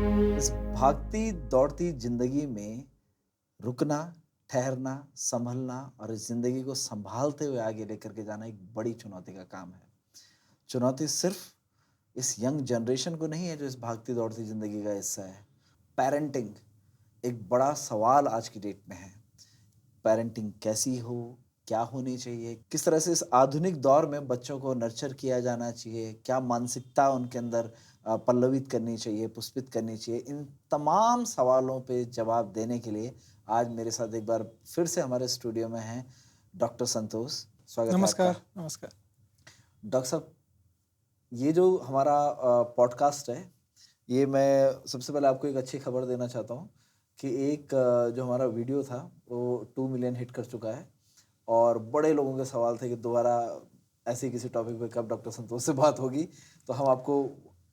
इस भागती दौड़ती जिंदगी में रुकना, ठहरना, संभलना और इस जिंदगी को संभालते हुए आगे लेकर के जाना एक बड़ी चुनौती का काम है। चुनौती सिर्फ इस यंग जनरेशन को नहीं है जो इस भागती दौड़ती जिंदगी का हिस्सा है। पेरेंटिंग एक बड़ा सवाल आज की डेट में है। पेरेंटिंग कैसी हो, क्या होनी चाहिए, किस तरह से इस आधुनिक दौर में बच्चों को नर्चर किया जाना चाहिए, क्या मानसिकता उनके अंदर पल्लवित करनी चाहिए, पुष्पित करनी चाहिए, इन तमाम सवालों पे जवाब देने के लिए आज मेरे साथ एक बार फिर से हमारे स्टूडियो में हैं डॉक्टर संतोष। स्वागत है आपका। नमस्कार, नमस्कार। डॉक्टर साहब, ये जो हमारा पॉडकास्ट है, ये मैं सबसे पहले आपको एक अच्छी खबर देना चाहता हूँ कि एक जो हमारा वीडियो था वो 2 मिलियन हिट कर चुका है और बड़े लोगों के सवाल थे कि दोबारा ऐसे किसी टॉपिक पे कब डॉक्टर संतोष से बात होगी। तो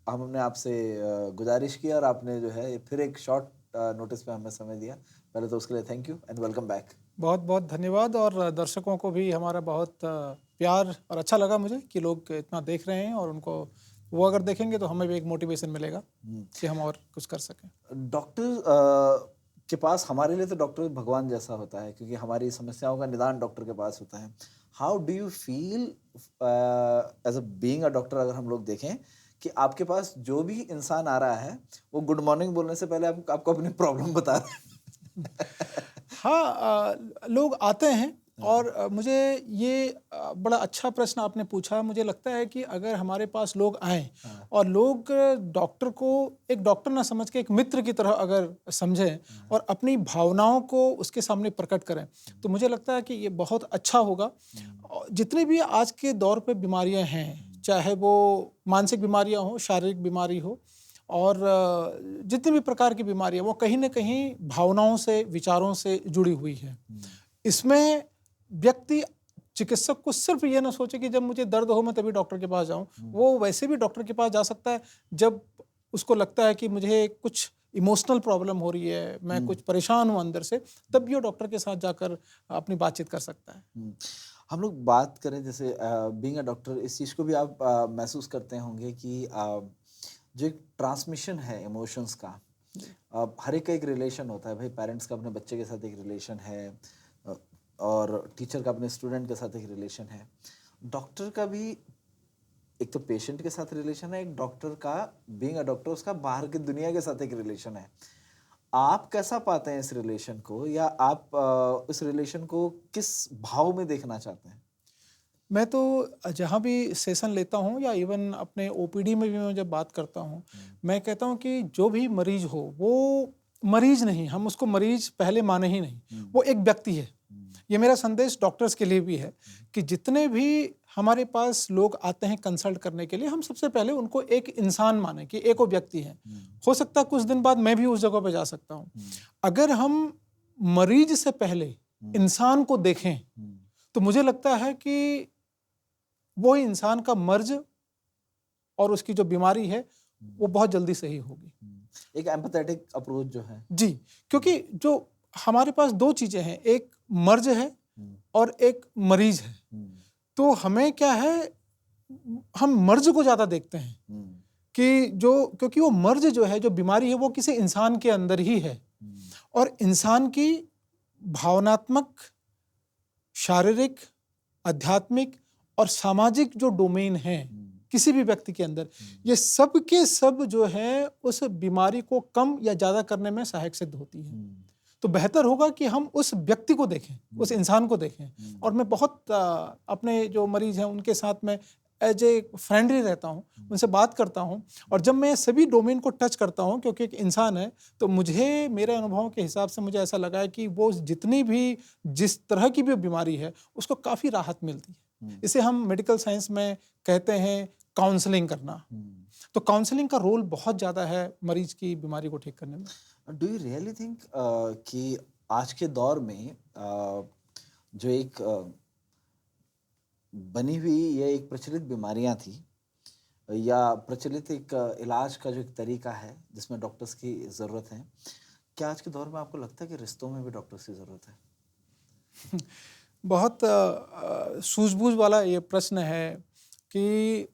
हमने आपसे गुजारिश की और आपने जो है फिर एक शॉर्ट नोटिस पे हमें समय दिया। पहले तो उसके लिए thank you and welcome back. बहुत-बहुत धन्यवाद और दर्शकों को भी हमारा बहुत प्यार और अच्छा लगा मुझे कि लोग इतना देख रहे हैं और उनको वो अगर देखेंगे तो हमें भी एक मोटिवेशन मिलेगा कि हम और कुछ कर सकें। डॉक्टर के पास हमारे लिए तो डॉक्टर भगवान जैसा होता है क्योंकि हमारी समस्याओं का निदान डॉक्टर के पास होता है। How do you feel as a being a doctor, अगर हम लोग देखें कि आपके पास जो भी इंसान आ रहा है वो गुड मॉर्निंग बोलने से पहले आपको अपनी प्रॉब्लम बता रहा है। हाँ, लोग आते हैं हाँ, और मुझे ये बड़ा अच्छा प्रश्न आपने पूछा। मुझे लगता है कि अगर हमारे पास लोग आएँ हाँ, और लोग डॉक्टर को एक डॉक्टर ना समझ के एक मित्र की तरह अगर समझें हाँ, और अपनी भावनाओं को उसके सामने प्रकट करें, तो मुझे लगता है कि ये बहुत अच्छा होगा। और जितनी भी आज के दौर पे बीमारियां हैं, चाहे वो मानसिक बीमारियां हो, शारीरिक बीमारी हो और जितनी भी प्रकार की बीमारियां, वो कहीं न कहीं भावनाओं से, विचारों से जुड़ी हुई है। इसमें व्यक्ति चिकित्सक को सिर्फ ये ना सोचे कि जब मुझे दर्द हो मैं तभी डॉक्टर के पास जाऊँ। वो वैसे भी डॉक्टर के पास जा सकता है जब उसको लगता है कि मुझे कुछ इमोशनल प्रॉब्लम हो रही है, मैं कुछ परेशान हूँ अंदर से, तब भी वो डॉक्टर के साथ जाकर अपनी बातचीत कर सकता है। हम्म। हम लोग बात करें जैसे बीइंग अ डॉक्टर, इस चीज़ को भी आप महसूस करते होंगे कि जो एक ट्रांसमिशन है इमोशंस का, जी। हर एक का एक रिलेशन होता है। भाई पेरेंट्स का अपने बच्चे के साथ एक रिलेशन है अ, और टीचर का अपने स्टूडेंट के साथ एक रिलेशन है। डॉक्टर का भी एक तो पेशेंट के साथ रिलेशन है, एक डॉक्टर का बीइंग अ डॉक्टर उसका बाहर की दुनिया के साथ एक रिलेशन है। आप कैसा पाते हैं इस रिलेशन को, या आप इस रिलेशन को किस भाव में देखना चाहते हैं? मैं तो जहाँ भी सेशन लेता हूँ या इवन अपने ओपीडी में भी मैं जब बात करता हूँ, मैं कहता हूँ कि जो भी मरीज़ हो, वो मरीज़ नहीं, हम उसको मरीज़ पहले माने ही नहीं, वो एक व्यक्ति है। ये मेरा संदेश डॉक्टर्स के लिए भी है कि जितने भी हमारे पास लोग आते हैं कंसल्ट करने के लिए, हम सबसे पहले उनको एक इंसान माने कि एक वो व्यक्ति है। हो सकता है कुछ दिन बाद मैं भी उस जगह पे जा सकता हूँ। अगर हम मरीज़ से पहले इंसान को देखें, तो मुझे लगता है कि वो इंसान का मर्ज़ और उसकी जो बीमारी है, वो बहुत जल्दी सही होगी। एक एम्पैथेटिक अप्रोच जो है। जी, क्योंकि जो हमारे पास 2 चीज़ें हैं, एक मर्ज़ है और एक मरीज़ है। तो हमें क्या है, हम मर्ज़ को ज़्यादा देखते हैं कि जो क्योंकि वो मर्ज़ जो है, जो बीमारी है, वो किसी इंसान के अंदर ही है और इंसान की भावनात्मक, शारीरिक, आध्यात्मिक और सामाजिक जो डोमेन है किसी भी व्यक्ति के अंदर, ये सब के सब जो है उस बीमारी को कम या ज़्यादा करने में सहायक सिद्ध होती है। तो बेहतर होगा कि हम उस व्यक्ति को देखें, उस इंसान को देखें। और मैं बहुत अपने जो मरीज़ हैं उनके साथ में एज ए फ्रेंडली रहता हूँ, उनसे बात करता हूँ और जब मैं सभी डोमेन को टच करता हूँ क्योंकि एक इंसान है, तो मुझे मेरे अनुभवों के हिसाब से मुझे ऐसा लगा है कि वो जितनी भी जिस तरह की भी बीमारी है, उसको काफ़ी राहत मिलती है। इसे हम मेडिकल साइंस में कहते हैं काउंसलिंग करना। तो काउंसलिंग का रोल बहुत ज़्यादा है मरीज़ की बीमारी को ठीक करने में। डू यू रियली थिंक कि आज के दौर में जो एक बनी हुई ये एक प्रचलित बीमारियां थी या प्रचलित एक इलाज का जो एक तरीका है जिसमें डॉक्टर्स की ज़रूरत है, क्या आज के दौर में आपको लगता है कि रिश्तों में भी डॉक्टर्स की ज़रूरत है? बहुत सूझबूझ वाला ये प्रश्न है कि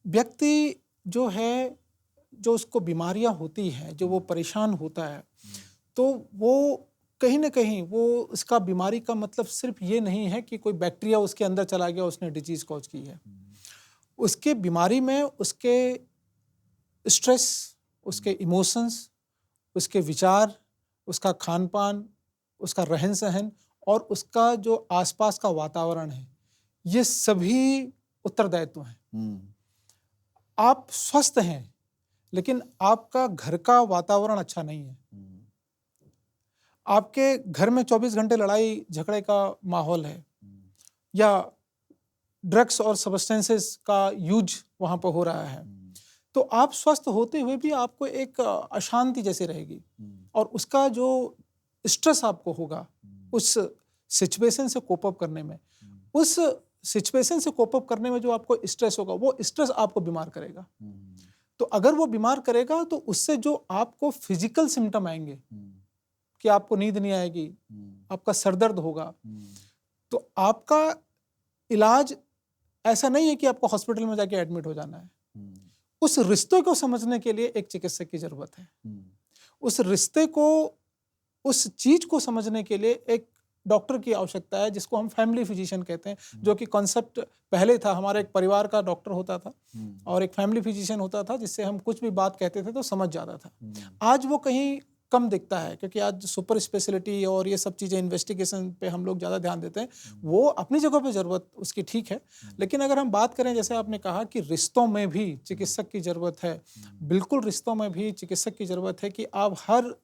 व्यक्ति जो है जो उसको बीमारियां होती हैं, जो वो परेशान होता है, तो वो कहीं ना कहीं वो इसका बीमारी का मतलब सिर्फ ये नहीं है कि कोई बैक्टीरिया उसके अंदर चला गया, उसने डिजीज कॉज की है। उसके बीमारी में उसके स्ट्रेस, उसके इमोशंस, उसके विचार, उसका खान पान, उसका रहन सहन और उसका जो आसपास का वातावरण है, ये सभी उत्तरदायित्व हैं। आप स्वस्थ हैं लेकिन आपका घर का वातावरण अच्छा नहीं है, आपके घर में 24 घंटे लड़ाई झगड़े का माहौल है, या ड्रग्स और सब्सटेंसेस का यूज वहाँ पर हो रहा है, तो आप स्वस्थ होते हुए भी आपको एक अशांति जैसी रहेगी और उसका जो स्ट्रेस आपको होगा उस सिचुएशन से कोप अप करने में, उस सिचुएशन से कोप अप करने में जो आपको स्ट्रेस होगा, वो स्ट्रेस आपको बीमार करेगा। तो अगर वो बीमार करेगा तो उससे जो आपको फिजिकल सिम्टम आएंगे कि आपको नींद नहीं आएगी, आपका सर दर्द होगा, तो आपका इलाज ऐसा नहीं है कि आपको हॉस्पिटल में जाके एडमिट हो जाना है। उस रिश्ते को समझने के लिए एक चिकित्सक की जरूरत है। उस रिश्ते को, उस चीज को समझने के लिए एक डॉक्टर की आवश्यकता है, जिसको हम फैमिली फिजिशियन कहते हैं, जो कि कॉन्सेप्ट पहले था। हमारे एक परिवार का डॉक्टर होता था और एक फैमिली फिजिशियन होता था, जिससे हम कुछ भी बात कहते थे तो समझ जाता था। आज वो कहीं कम दिखता है क्योंकि आज सुपर स्पेशलिटी और ये सब चीज़ें, इन्वेस्टिगेशन पे हम लोग ज़्यादा ध्यान देते हैं। वो अपनी जगह पे ज़रूरत उसकी ठीक है, लेकिन अगर हम बात करें, जैसे आपने कहा कि रिश्तों में भी चिकित्सक की ज़रूरत है, बिल्कुल रिश्तों में भी चिकित्सक की ज़रूरत है कि आप हर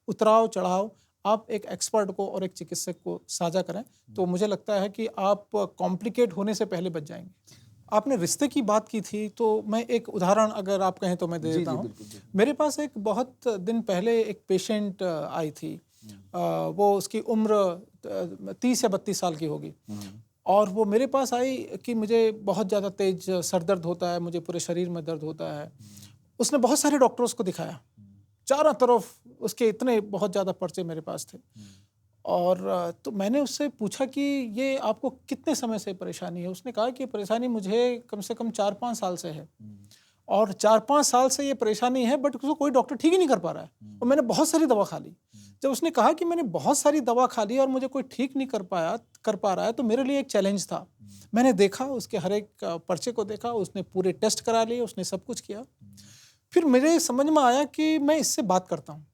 उतराव चढ़ाव आप एक एक्सपर्ट को और एक चिकित्सक को साझा करें, तो मुझे लगता है कि आप कॉम्प्लिकेट होने से पहले बच जाएंगे। आपने रिश्ते की बात की थी, तो मैं एक उदाहरण अगर आप कहें तो मैं दे देता हूँ। मेरे पास एक बहुत दिन पहले एक पेशेंट आई थी, वो उसकी उम्र 30 या 32 साल की होगी, और वो मेरे पास आई कि मुझे बहुत ज़्यादा तेज सर दर्द होता है, मुझे पूरे शरीर में दर्द होता है। उसने बहुत सारे डॉक्टर्स को दिखाया, चारों तरफ उसके इतने बहुत ज़्यादा पर्चे मेरे पास थे। और तो मैंने उससे पूछा कि ये आपको कितने समय से परेशानी है। उसने कहा कि परेशानी मुझे कम से कम 4-5 साल से है, और 4-5 साल से ये परेशानी है, बट उसको कोई डॉक्टर ठीक ही नहीं कर पा रहा है। और मैंने बहुत सारी दवा खा ली। जब उसने कहा कि मैंने बहुत सारी दवा खा ली और मुझे कोई ठीक नहीं कर पा रहा है, तो मेरे लिए एक चैलेंज था। मैंने देखा, उसके हर एक पर्चे को देखा, उसने पूरे टेस्ट करा लिए, उसने सब कुछ किया। फिर मेरे समझ में आया कि मैं इससे बात करता हूँ।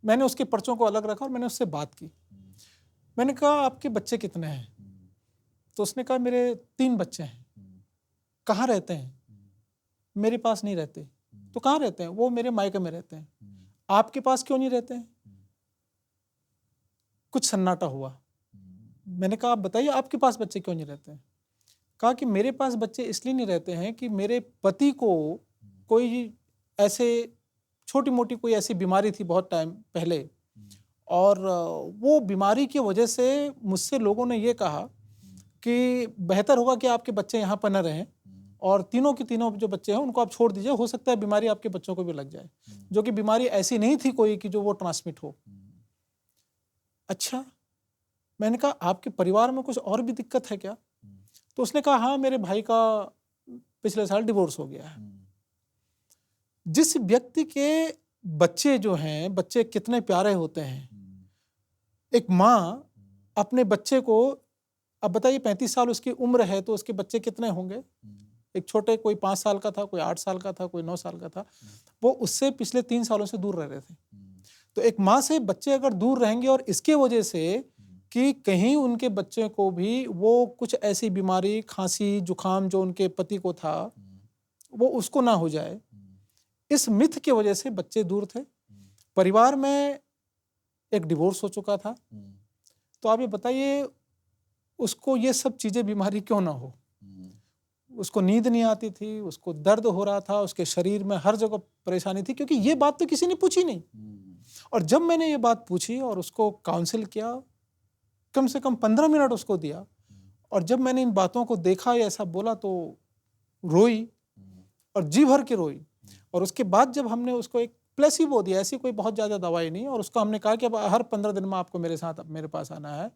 मैंने उसके पर्चों को अलग रखा और मैंने उससे बात की। मैंने कहा, आपके बच्चे कितने हैं? तो उसने कहा, मेरे 3 बच्चे हैं। कहाँ रहते हैं? मेरे पास नहीं रहते। तो कहाँ रहते हैं? वो मेरे मायके में रहते हैं। आपके पास क्यों नहीं रहते हैं? कुछ सन्नाटा हुआ। मैंने कहा, आप बताइए, आपके पास बच्चे क्यों नहीं रहते हैं? कहा कि मेरे पास बच्चे इसलिए नहीं रहते हैं कि मेरे पति को कोई ऐसे छोटी मोटी कोई ऐसी बीमारी थी बहुत टाइम पहले, और वो बीमारी की वजह से मुझसे लोगों ने ये कहा कि बेहतर होगा कि आपके बच्चे यहाँ पर न रहें, और तीनों के तीनों जो बच्चे हैं उनको आप छोड़ दीजिए, हो सकता है बीमारी आपके बच्चों को भी लग जाए, जो कि बीमारी ऐसी नहीं थी कोई कि जो वो ट्रांसमिट हो। अच्छा, मैंने कहा, आपके परिवार में कुछ और भी दिक्कत है क्या? तो उसने कहा, हाँ, मेरे भाई का पिछले साल डिवोर्स हो गया है। जिस व्यक्ति के बच्चे जो हैं, बच्चे कितने प्यारे होते हैं। एक माँ अपने बच्चे को, अब बताइए 35 साल उसकी उम्र है, तो उसके बच्चे कितने होंगे? एक छोटे, कोई 5 साल का था, कोई 8 साल का था, कोई 9 साल का था। वो उससे पिछले 3 सालों से दूर रह रहे थे। तो एक माँ से बच्चे अगर दूर रहेंगे, और इसके वजह से कि कहीं उनके बच्चे को भी वो कुछ ऐसी बीमारी, खांसी, जुकाम जो उनके पति को था, वो उसको ना हो जाए, इस मिथ की वजह से बच्चे दूर थे। परिवार में एक डिवोर्स हो चुका था। तो आप ये बताइए, उसको ये सब चीजें बीमारी क्यों ना हो? उसको नींद नहीं आती थी, उसको दर्द हो रहा था, उसके शरीर में हर जगह परेशानी थी, क्योंकि ये बात तो किसी ने पूछी नहीं। और जब मैंने ये बात पूछी और उसको काउंसिल किया, कम से कम 15 मिनट उसको दिया, और जब मैंने इन बातों को देखा, ये ऐसा बोला, तो रोई, और जी भर के रोई। और उसके बाद जब हमने उसको एक प्लेसिबो दिया, ऐसी कोई बहुत ज़्यादा दवाई नहीं, और उसको हमने कहा कि अब हर 15 दिन में आपको मेरे पास आना है।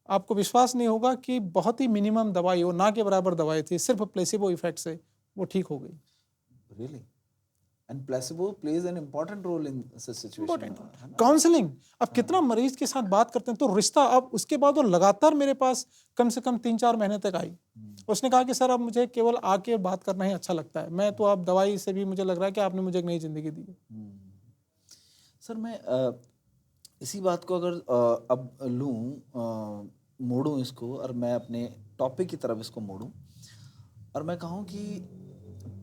आपको विश्वास नहीं होगा कि बहुत ही मिनिमम दवाई हो, ना के बराबर दवाई थी, सिर्फ प्लेसिबो इफेक्ट से वो ठीक हो गई। Really? And placebo plays an important role in such situation, है ना? काउंसलिंग, अब कितना मरीज के साथ बात करते हैं तो रिश्ता, अब उसके बाद वो लगातार मेरे पास कम से कम 3-4 महीने तक आई। उसने कहा कि सर अब मुझे केवल आके बात करना ही अच्छा लगता है, मैं तो अब दवाई से भी मुझे लग रहा है कि आपने मुझे एक नई जिंदगी दी है। सर मैं इसी बात को अगर अब लूँ, मोड़ूँ इसको और मैं अपने टॉपिक की तरफ इसको मोड़ूँ और मैं कहूँ कि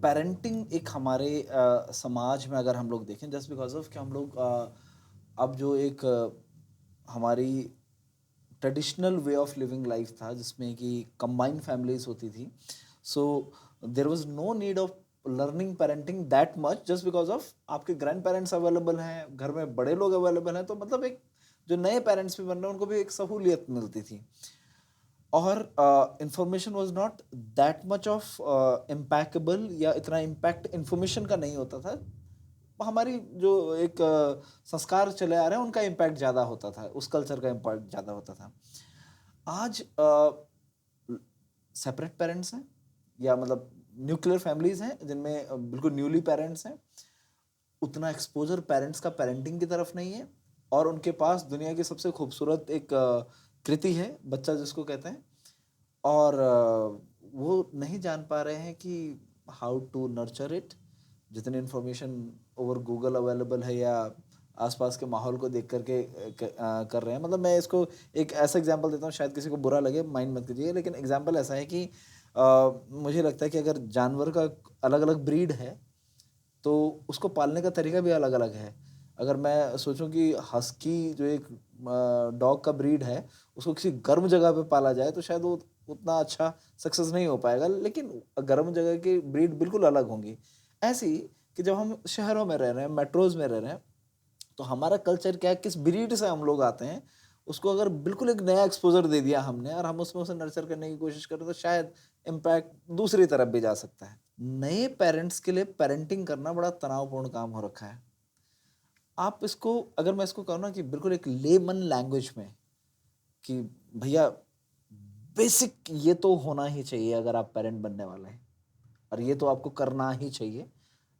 पेरेंटिंग एक हमारे समाज में अगर हम लोग देखें, जस्ट बिकॉज ऑफ कि हम लोग अब जो एक हमारी traditional way of living life था जिसमें कि कंबाइंड फैमिलीज होती थी, so there was no need of learning parenting that much, just because of आपके ग्रैंड पेरेंट्स अवेलेबल हैं, घर में बड़े लोग अवेलेबल हैं, तो मतलब एक जो नए पेरेंट्स भी बन रहे हैं उनको भी एक सहूलियत मिलती थी और information was not that much of impactable या इतना इम्पैक्ट इंफॉर्मेशन का नहीं होता था। हमारी जो एक संस्कार चले आ रहे हैं उनका इम्पैक्ट ज़्यादा होता था, उस कल्चर का इम्पैक्ट ज़्यादा होता था। आज सेपरेट पेरेंट्स हैं या मतलब न्यूक्लियर फैमिलीज हैं जिनमें बिल्कुल न्यूली पेरेंट्स हैं, उतना एक्सपोजर पेरेंट्स का पेरेंटिंग की तरफ नहीं है और उनके पास दुनिया की सबसे खूबसूरत एक कृति है बच्चा जिसको कहते हैं, और वो नहीं जान पा रहे हैं कि हाउ टू नर्चर इट। जितनी इन्फॉर्मेशन ओवर गूगल अवेलेबल है या आसपास के माहौल को देख करके कर रहे हैं। मतलब मैं इसको एक ऐसा एग्जांपल देता हूँ, शायद किसी को बुरा लगे, माइंड मत कीजिए, लेकिन एग्जांपल ऐसा है कि मुझे लगता है कि अगर जानवर का अलग अलग ब्रीड है तो उसको पालने का तरीका भी अलग अलग है। अगर मैं सोचूं कि हस्की जो एक डॉग का ब्रीड है उसको किसी गर्म जगह पे पाला जाए तो शायद वो उतना अच्छा सक्सेस नहीं हो पाएगा, लेकिन गर्म जगह की ब्रीड बिल्कुल अलग होंगी। ऐसे ही कि जब हम शहरों में रह रहे हैं, मेट्रोज में रह रहे हैं, तो हमारा कल्चर क्या है, किस ब्रीड से हम लोग आते हैं, उसको अगर बिल्कुल एक नया एक्सपोजर दे दिया हमने और हम उसमें उसे नर्चर करने की कोशिश करें तो शायद इम्पैक्ट दूसरी तरफ भी जा सकता है। नए पेरेंट्स के लिए पेरेंटिंग करना बड़ा तनावपूर्ण काम हो रखा है। आप इसको, अगर मैं इसको कहूँ ना कि बिल्कुल एक लेमन लैंग्वेज में, कि भैया बेसिक ये तो होना ही चाहिए अगर आप पेरेंट बनने वाले हैं और ये तो आपको करना ही चाहिए।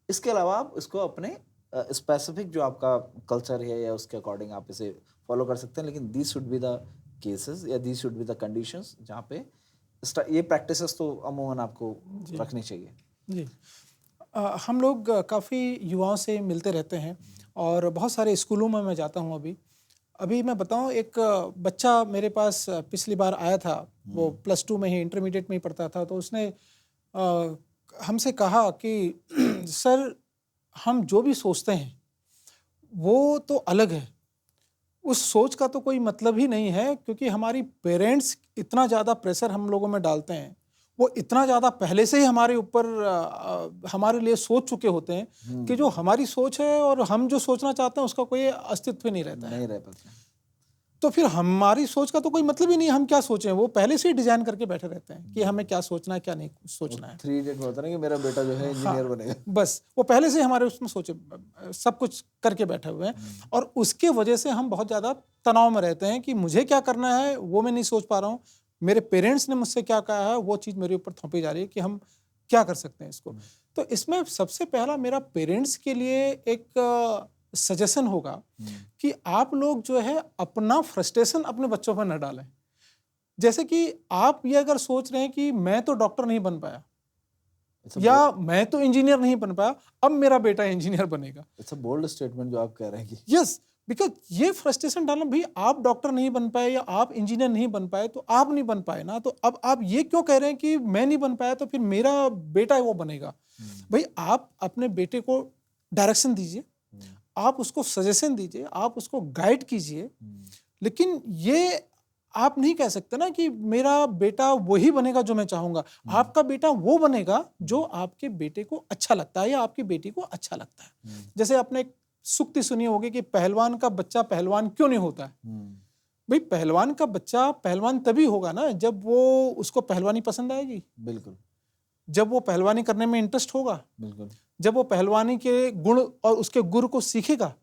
इसके अलावा आप इसको अपने स्पेसिफिक जो आपका कल्चर है या उसके अकॉर्डिंग आप इसे फॉलो कर सकते हैं, लेकिन these should be the cases या these should be the conditions जहाँ पे ये प्रैक्टिसेस तो अमूमन आपको रखनी चाहिए। जी, हम लोग काफ़ी युवाओं से मिलते रहते हैं और बहुत सारे स्कूलों में मैं जाता हूँ। अभी मैं बताऊँ, एक बच्चा मेरे पास पिछली बार आया था, वो +2 में ही, इंटरमीडिएट में ही पढ़ता था, तो उसने हमसे कहा कि सर हम जो भी सोचते हैं वो तो अलग है, उस सोच का तो कोई मतलब ही नहीं है, क्योंकि हमारी पेरेंट्स इतना ज़्यादा प्रेशर हम लोगों में डालते हैं, वो इतना ज़्यादा पहले से ही हमारे ऊपर हमारे लिए सोच चुके होते हैं कि जो हमारी सोच है और हम जो सोचना चाहते हैं उसका कोई अस्तित्व ही नहीं रहता है। नहीं रह पाता। तो फिर हमारी सोच का तो कोई मतलब ही नहीं है, हम क्या सोचें, वो पहले से ही डिजाइन करके बैठे रहते हैं कि हमें क्या सोचना है क्या नहीं सोचना है। 3 इडियट में होता है ना कि मेरा बेटा जो है इंजीनियर बनेगा, बस वो पहले से हमारे उसमें सोचे, सब कुछ करके बैठे हुए हैं और उसके वजह से हम बहुत ज़्यादा तनाव में रहते हैं कि मुझे क्या करना है वो मैं नहीं सोच पा रहा हूँ, मेरे पेरेंट्स ने मुझसे क्या कहा है वो चीज़ मेरे ऊपर थोपी जा रही है कि हम क्या कर सकते हैं इसको। तो इसमें सबसे पहला मेरा पेरेंट्स के लिए एक सजेशन होगा कि आप लोग जो है अपना फ्रस्ट्रेशन अपने बच्चों पर न डालें। जैसे कि आप ये अगर सोच रहे हैं कि मैं तो डॉक्टर नहीं बन पाया या मैं तो इंजीनियर नहीं बन पाया, अब मेरा बेटा इंजीनियर बनेगा। इट्स अ बोल्ड स्टेटमेंट जो आप कह रहे हैं कि यस, बिकॉज ये फ्रस्ट्रेशन डालना, भाई आप डॉक्टर नहीं बन पाए या आप इंजीनियर नहीं बन पाए तो आप नहीं बन पाए ना, तो अब आप ये क्यों कह रहे हैं कि मैं नहीं बन पाया तो फिर मेरा बेटा वो बनेगा। भाई आप अपने बेटे को डायरेक्शन दीजिए, आप उसको सजेशन दीजिए, आप उसको गाइड कीजिए, लेकिन ये आप नहीं कह सकते ना कि मेरा बेटा वही बनेगा जो मैं चाहूंगा। आपका बेटा वो बनेगा जो आपके बेटे को अच्छा लगता है या आपकी बेटी को अच्छा लगता है। जैसे आपने एक सूक्ति सुनी होगी कि पहलवान का बच्चा पहलवान क्यों नहीं होता है। भाई पहलवान का बच्चा पहलवान तभी होगा ना जब वो उसको पहलवानी पसंद आएगी, बिल्कुल, जब वो पहलवानी करने में इंटरेस्ट होगा, बिल्कुल, जब वो पहलवानी के गुण और उसके गुर को सीखेगा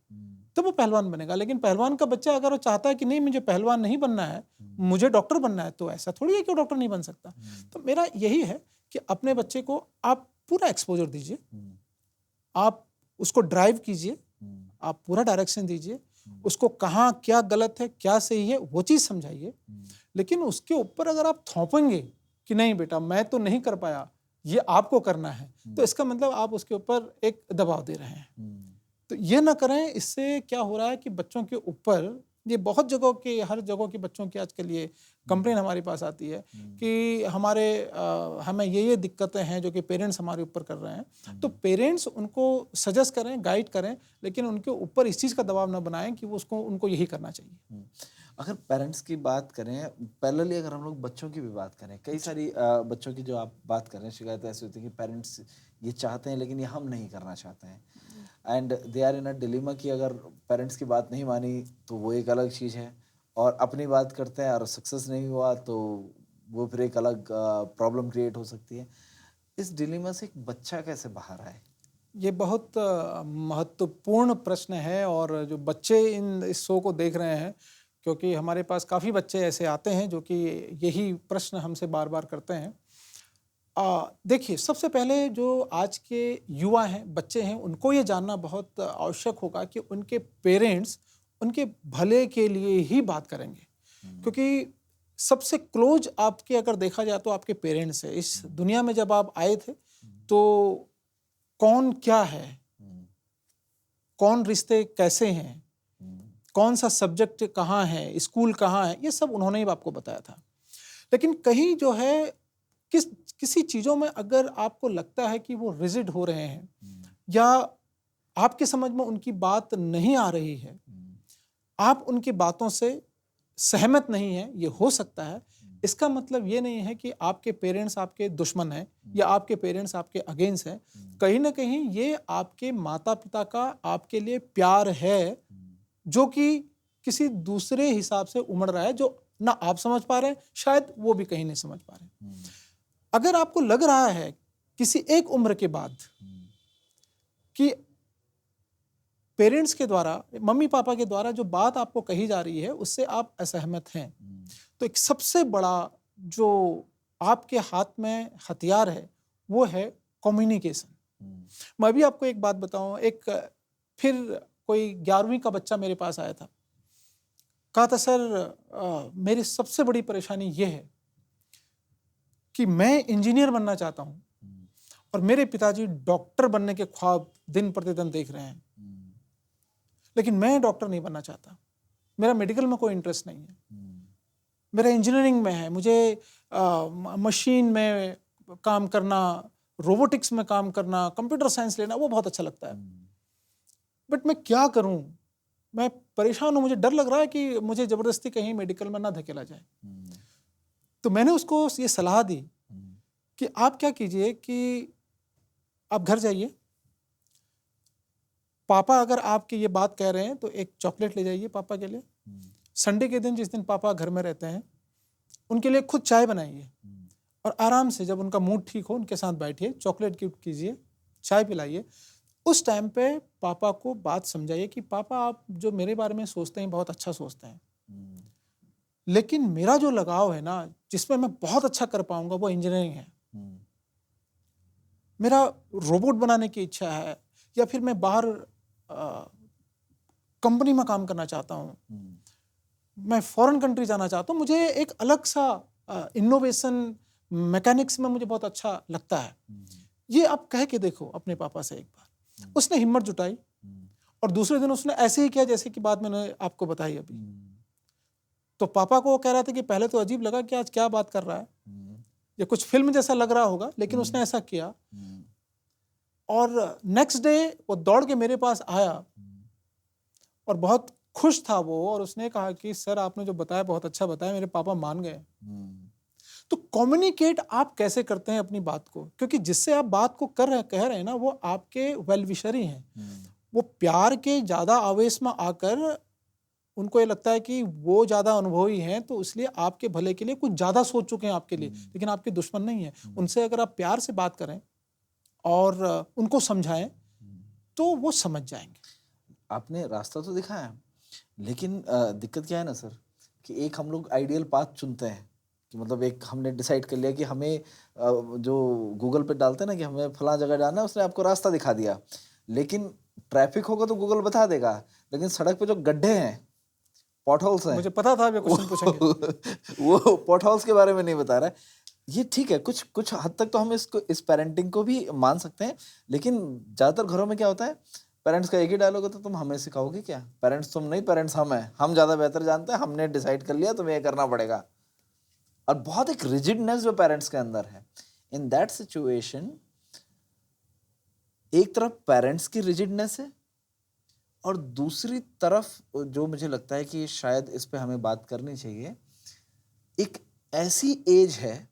तब वो पहलवान बनेगा। लेकिन पहलवान का बच्चा अगर वो चाहता है कि नहीं मुझे पहलवान नहीं बनना है, मुझे डॉक्टर बनना है, तो ऐसा थोड़ी है कि वो डॉक्टर नहीं बन सकता। तो मेरा यही है कि अपने बच्चे को आप पूरा एक्सपोजर दीजिए, आप उसको ड्राइव कीजिए, आप पूरा डायरेक्शन दीजिए, उसको कहाँ क्या गलत है क्या सही है वो चीज़ समझाइए। लेकिन उसके ऊपर अगर आप थोपेंगे कि नहीं बेटा मैं तो नहीं कर पाया, ये आपको करना है, तो इसका मतलब आप उसके ऊपर एक दबाव दे रहे हैं। तो ये ना करें। इससे क्या हो रहा है कि बच्चों के ऊपर, ये बहुत जगहों के, हर जगह के बच्चों की आजकल ये कंप्लेन हमारे पास आती है कि हमें ये दिक्कतें हैं जो कि पेरेंट्स हमारे ऊपर कर रहे हैं। तो पेरेंट्स उनको सजेस्ट करें, गाइड करें, लेकिन उनके ऊपर इस चीज़ का दबाव ना बनाएं कि वो उनको यही करना चाहिए। अगर पेरेंट्स की बात करें, पैरेलली अगर हम लोग बच्चों की भी बात करें, कई सारी बच्चों की जो आप बात कर रहे हैं शिकायत ऐसी होती है कि पेरेंट्स ये चाहते हैं लेकिन ये हम नहीं करना चाहते हैं, and they are in a dilemma कि अगर पेरेंट्स की बात नहीं मानी तो वो एक अलग चीज़ है, और अपनी बात करते हैं और सक्सेस नहीं हुआ तो वो फिर एक अलग प्रॉब्लम क्रिएट हो सकती है। इस डिलेमा से एक बच्चा कैसे बाहर आए? ये बहुत महत्वपूर्ण प्रश्न है, और जो बच्चे इस शो को देख रहे हैं, क्योंकि हमारे पास काफ़ी बच्चे ऐसे आते हैं जो कि यही प्रश्न हमसे बार बार करते हैं। देखिए, सबसे पहले जो आज के युवा हैं, बच्चे हैं, उनको ये जानना बहुत आवश्यक होगा कि उनके पेरेंट्स उनके भले के लिए ही बात करेंगे। क्योंकि सबसे क्लोज आपके अगर देखा जाए तो आपके पेरेंट्स है। इस दुनिया में जब आप आए थे तो कौन क्या है, कौन रिश्ते कैसे हैं, कौन सा सब्जेक्ट कहाँ है, स्कूल कहाँ है, ये सब उन्होंने ही आपको बताया था। लेकिन कहीं जो है किसी चीज़ों में अगर आपको लगता है कि वो रिजिड हो रहे हैं या आपके समझ में उनकी बात नहीं आ रही है, आप उनकी बातों से सहमत नहीं है, ये हो सकता है। इसका मतलब ये नहीं है कि आपके पेरेंट्स आपके दुश्मन हैं या आपके पेरेंट्स आपके अगेंस्ट हैं। कहीं ना कहीं ये आपके माता पिता का आपके लिए प्यार है जो कि किसी दूसरे हिसाब से उमड़ रहा है, जो ना आप समझ पा रहे हैं, शायद वो भी कहीं नहीं समझ पा रहे। अगर आपको लग रहा है किसी एक उम्र के बाद कि पेरेंट्स के द्वारा, मम्मी पापा के द्वारा जो बात आपको कही जा रही है उससे आप असहमत हैं, तो एक सबसे बड़ा जो आपके हाथ में हथियार है वो है कम्युनिकेशन। मैं भी आपको एक बात बताऊं, फिर कोई 11वीं का बच्चा मेरे पास आया था, कहा था सर मेरी सबसे बड़ी परेशानी ये है कि मैं इंजीनियर बनना चाहता हूं और मेरे पिताजी डॉक्टर बनने के ख्वाब दिन प्रतिदिन देख रहे हैं, लेकिन मैं डॉक्टर नहीं बनना चाहता, मेरा मेडिकल में कोई इंटरेस्ट नहीं है, मेरा इंजीनियरिंग में है, मुझे मशीन में काम करना, रोबोटिक्स में काम करना, कंप्यूटर साइंस लेना वो बहुत अच्छा लगता है, बट मैं क्या करूं, मैं परेशान हूं, मुझे डर लग रहा है कि मुझे जबरदस्ती कहीं मेडिकल में ना धकेला जाए। तो मैंने उसको ये सलाह दी कि आप क्या कीजिए कि आप घर जाइए, पापा अगर आपकी ये बात कह रहे हैं तो एक चॉकलेट ले जाइए पापा के लिए। संडे के दिन जिस दिन पापा घर में रहते हैं उनके लिए खुद चाय बनाइए और आराम से जब उनका मूड ठीक हो उनके साथ बैठिए, चॉकलेट गिफ्ट कीजिए, चाय पिलाइए। उस टाइम पे पापा को बात समझाइए कि पापा आप जो मेरे बारे में सोचते हैं बहुत अच्छा सोचते हैं, लेकिन मेरा जो लगाव है ना, जिसमें मैं बहुत अच्छा कर पाऊंगा वो इंजीनियरिंग है। मेरा रोबोट बनाने की इच्छा है या फिर मैं बाहर कंपनी में काम करना चाहता हूँ, मैं फॉरेन कंट्री जाना चाहता हूँ, मुझे एक अलग सा इनोवेशन मैकेनिक्स में मुझे बहुत अच्छा लगता है। ये आप कह के देखो अपने पापा से एक बार। उसने हिम्मत जुटाई और दूसरे दिन उसने ऐसे ही किया जैसे कि बात मैंने आपको बताई अभी। तो पापा को वो कह रहा था कि पहले तो अजीब लगा कि आज क्या बात कर रहा है, ये कुछ फिल्म जैसा लग रहा होगा, लेकिन उसने ऐसा किया। और नेक्स्ट डे वो दौड़ के मेरे पास आया और बहुत खुश था वो, और उसने कहा कि सर आपने जो बताया बहुत अच्छा बताया, मेरे पापा मान गए। तो कम्युनिकेट आप कैसे करते हैं अपनी बात को, क्योंकि जिससे आप बात को कह रहे हैं ना वो आपके वेल विशर ही हैं। वो प्यार के ज्यादा आवेश में आकर उनको ये लगता है कि वो ज्यादा अनुभवी हैं, तो इसलिए आपके भले के लिए कुछ ज्यादा सोच चुके हैं आपके लिए, लेकिन आपके दुश्मन नहीं है। उनसे अगर आप प्यार से बात करें और उनको समझाएं तो वो समझ जाएंगे। आपने रास्ता तो दिखाया, लेकिन दिक्कत क्या है ना सर, कि एक हम लोग आइडियल पाथ चुनते हैं कि मतलब एक हमने डिसाइड कर लिया कि हमें जो गूगल पे डालते हैं ना कि हमें फलां जगह जाना है, उसने आपको रास्ता दिखा दिया, लेकिन ट्रैफिक होगा तो गूगल बता देगा, लेकिन सड़क पे जो गड्ढे हैं, पॉटहोल्स हैं, मुझे पता था ये क्वेश्चन पूछेंगे। वो पॉटहोल्स के बारे में नहीं बता रहा है। ये ठीक है, कुछ कुछ हद तक तो हम इस पेरेंटिंग को भी मान सकते हैं, लेकिन ज्यादातर घरों में क्या होता है, पेरेंट्स का एक ही डायलॉग होता है, तुम हमें सिखाओगे क्या? पेरेंट्स तुम नहीं, पेरेंट्स हम हैं, हम ज्यादा बेहतर जानते हैं, हमने डिसाइड कर लिया, तुम्हें ये करना पड़ेगा। और बहुत एक रिजिडनेस जो पेरेंट्स के अंदर है। इन दैट सिचुएशन एक तरफ पेरेंट्स की रिजिडनेस है, और दूसरी तरफ जो मुझे लगता है कि शायद इस पे हमें बात करनी चाहिए, एक ऐसी एज है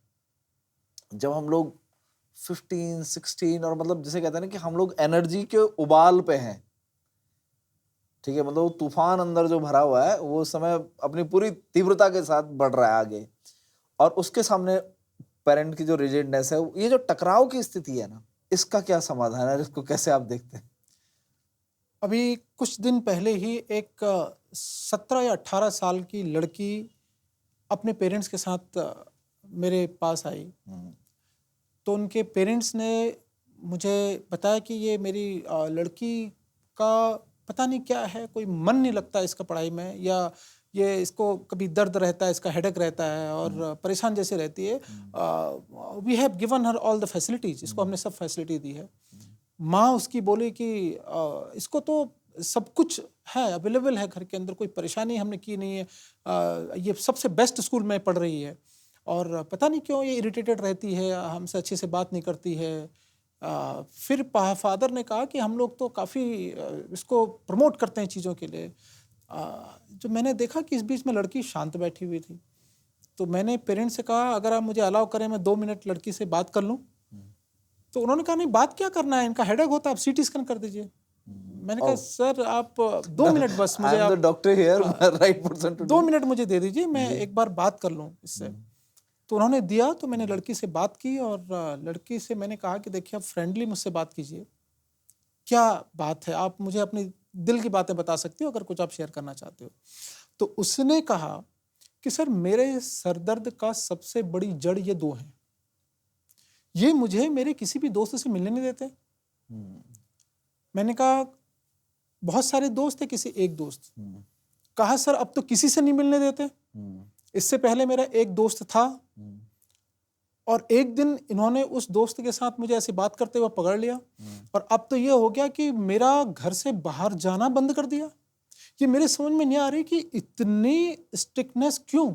जब हम लोग 15, 16 और मतलब जिसे कहते हैं ना कि हम लोग एनर्जी के उबाल पे हैं, ठीक है, मतलब वो तूफान अंदर जो भरा हुआ है वो उस समय अपनी पूरी तीव्रता के साथ बढ़ रहा है आगे, और उसके सामने पेरेंट की जो रिजिडनेस है, ये जो टकराव की स्थिति है ना, इसका क्या समाधान है, इसको कैसे आप देखते हैं? अभी कुछ दिन पहले ही एक 17 या 18 साल की लड़की अपने पेरेंट्स के साथ मेरे पास आई। तो उनके पेरेंट्स ने मुझे बताया कि ये मेरी लड़की का पता नहीं क्या है, कोई मन नहीं लगता इसका पढ़ाई में, या ये इसको कभी दर्द रहता है, इसका हेडेक रहता है और परेशान जैसे रहती है। We have given her all the facilities, इसको हमने सब फैसिलिटी दी है। माँ उसकी बोली कि इसको तो सब कुछ है, अवेलेबल है घर के अंदर, कोई परेशानी हमने की नहीं है, ये सबसे बेस्ट स्कूल में पढ़ रही है, और पता नहीं क्यों ये इरिटेटेड रहती है, हमसे अच्छे से बात नहीं करती है। फिर फादर ने कहा कि हम लोग तो काफ़ी इसको प्रमोट करते हैं चीज़ों के लिए। जो मैंने देखा कि इस बीच में लड़की शांत बैठी हुई थी, तो मैंने पेरेंट्स से कहा अगर आप मुझे अलाउ करें मैं 2 मिनट लड़की से बात कर लूँ। तो उन्होंने कहा नहीं, बात क्या करना है, इनका हेडेक होता है, आप सीटी स्कैन कर दीजिए। मैंने कहा सर आप 2 मिनट बस मुझे, आप doctor here, right person to 2 minute मुझे दे दीजिए, मैं एक बार बात कर लूँ इससे। तो उन्होंने दिया, तो मैंने लड़की से बात की, और लड़की से मैंने कहा कि देखिए आप फ्रेंडली मुझसे बात कीजिए, क्या बात है, आप मुझे अपनी दिल की बातें बता सकती हो अगर कुछ आप शेयर करना चाहते हो। तो उसने कहा कि सर मेरे सरदर्द का सबसे बड़ी जड़ ये 2 हैं, ये मुझे मेरे किसी भी दोस्त से मिलने नहीं देते। मैंने कहा बहुत सारे दोस्त थे, किसी एक दोस्त। कहा सर अब तो किसी से नहीं मिलने देते, इससे पहले मेरा एक दोस्त था, और एक दिन इन्होंने उस दोस्त के साथ मुझे ऐसी बात करते हुए पकड़ लिया, और अब तो ये हो गया कि मेरा घर से बाहर जाना बंद कर दिया। ये मेरे समझ में नहीं आ रही कि इतनी स्ट्रिक्टनेस क्यों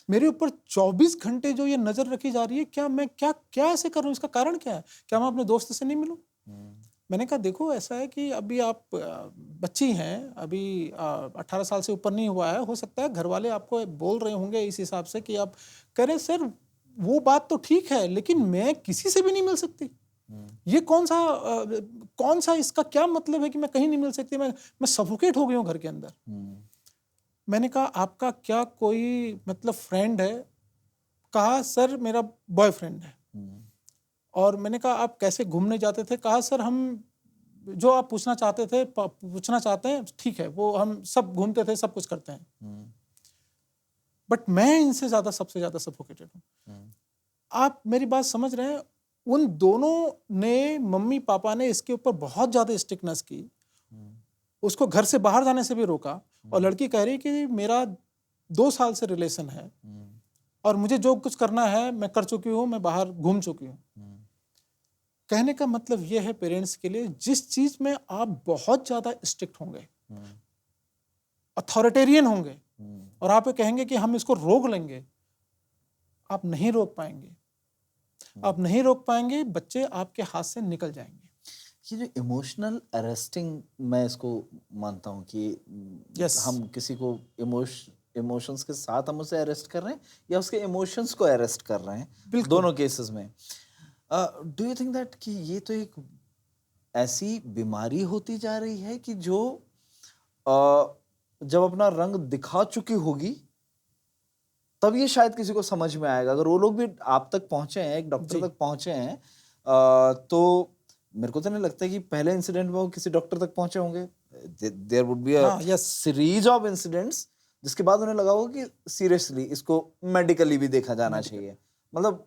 मेरे ऊपर 24 घंटे जो ये नजर रखी जा रही है, क्या मैं क्या ऐसे कर रहा हूँ, इसका कारण क्या है, क्या मैं अपने दोस्त से नहीं मिलूं? मैंने कहा देखो ऐसा है कि अभी आप बच्ची हैं, अभी 18 साल से ऊपर नहीं हुआ है, हो सकता है घर वाले आपको बोल रहे होंगे इस हिसाब से कि आप कह रहे सर वो बात तो ठीक है, लेकिन मैं किसी से भी नहीं मिल सकती, ये कौन सा इसका क्या मतलब है कि मैं कहीं नहीं मिल सकती, मैं सफोकेट हो गई हूँ घर के अंदर। मैंने कहा आपका क्या कोई मतलब फ्रेंड है? कहा सर मेरा बॉयफ्रेंड है। और मैंने कहा आप कैसे घूमने जाते थे? कहा सर हम जो आप पूछना चाहते थे पूछना चाहते हैं, ठीक है, वो हम सब घूमते थे, सब कुछ करते हैं, बट मैं इनसे ज्यादा सबसे ज्यादा सफोकेटेड हूँ। आप मेरी बात समझ रहे हैं? उन दोनों ने, मम्मी पापा ने इसके ऊपर बहुत ज्यादा स्ट्रिक्टनेस की, उसको घर से बाहर जाने से भी रोका, और लड़की कह रही कि मेरा 2 साल से रिलेशन है और मुझे जो कुछ करना है मैं कर चुकी हूँ, मैं बाहर घूम चुकी हूँ। कहने का मतलब यह है पेरेंट्स के लिए, जिस चीज में आप बहुत ज्यादा स्ट्रिक्ट होंगे, अथॉरिटेरियन होंगे, और आप ये कहेंगे कि हम इसको रोक लेंगे, आप नहीं रोक पाएंगे। आप नहीं रोक पाएंगे, बच्चे आपके हाथ से निकल जाएंगे। ये जो इमोशनल अरेस्टिंग, मैं इसको मानता हूँ कि हम किसी को इमोशंस के साथ हम उसे अरेस्ट कर रहे हैं या उसके इमोशंस को अरेस्ट कर रहे हैं, दोनों केसेस में। डू यू थिंक दैट कि ये तो एक ऐसी बीमारी होती जा रही है कि जो जब अपना रंग दिखा चुकी होगी तब ये शायद किसी को समझ में आएगा। अगर वो लोग भी आप तक पहुंचे हैं, एक डॉक्टर तक पहुंचे हैं, तो मेरे को तो नहीं लगता कि पहले इंसिडेंट में वो किसी डॉक्टर तक पहुंचे होंगे। There would be a series of incidents जिसके बाद उन्हें लगा होगा कि सीरियसली इसको मेडिकली भी देखा जाना चाहिए। मतलब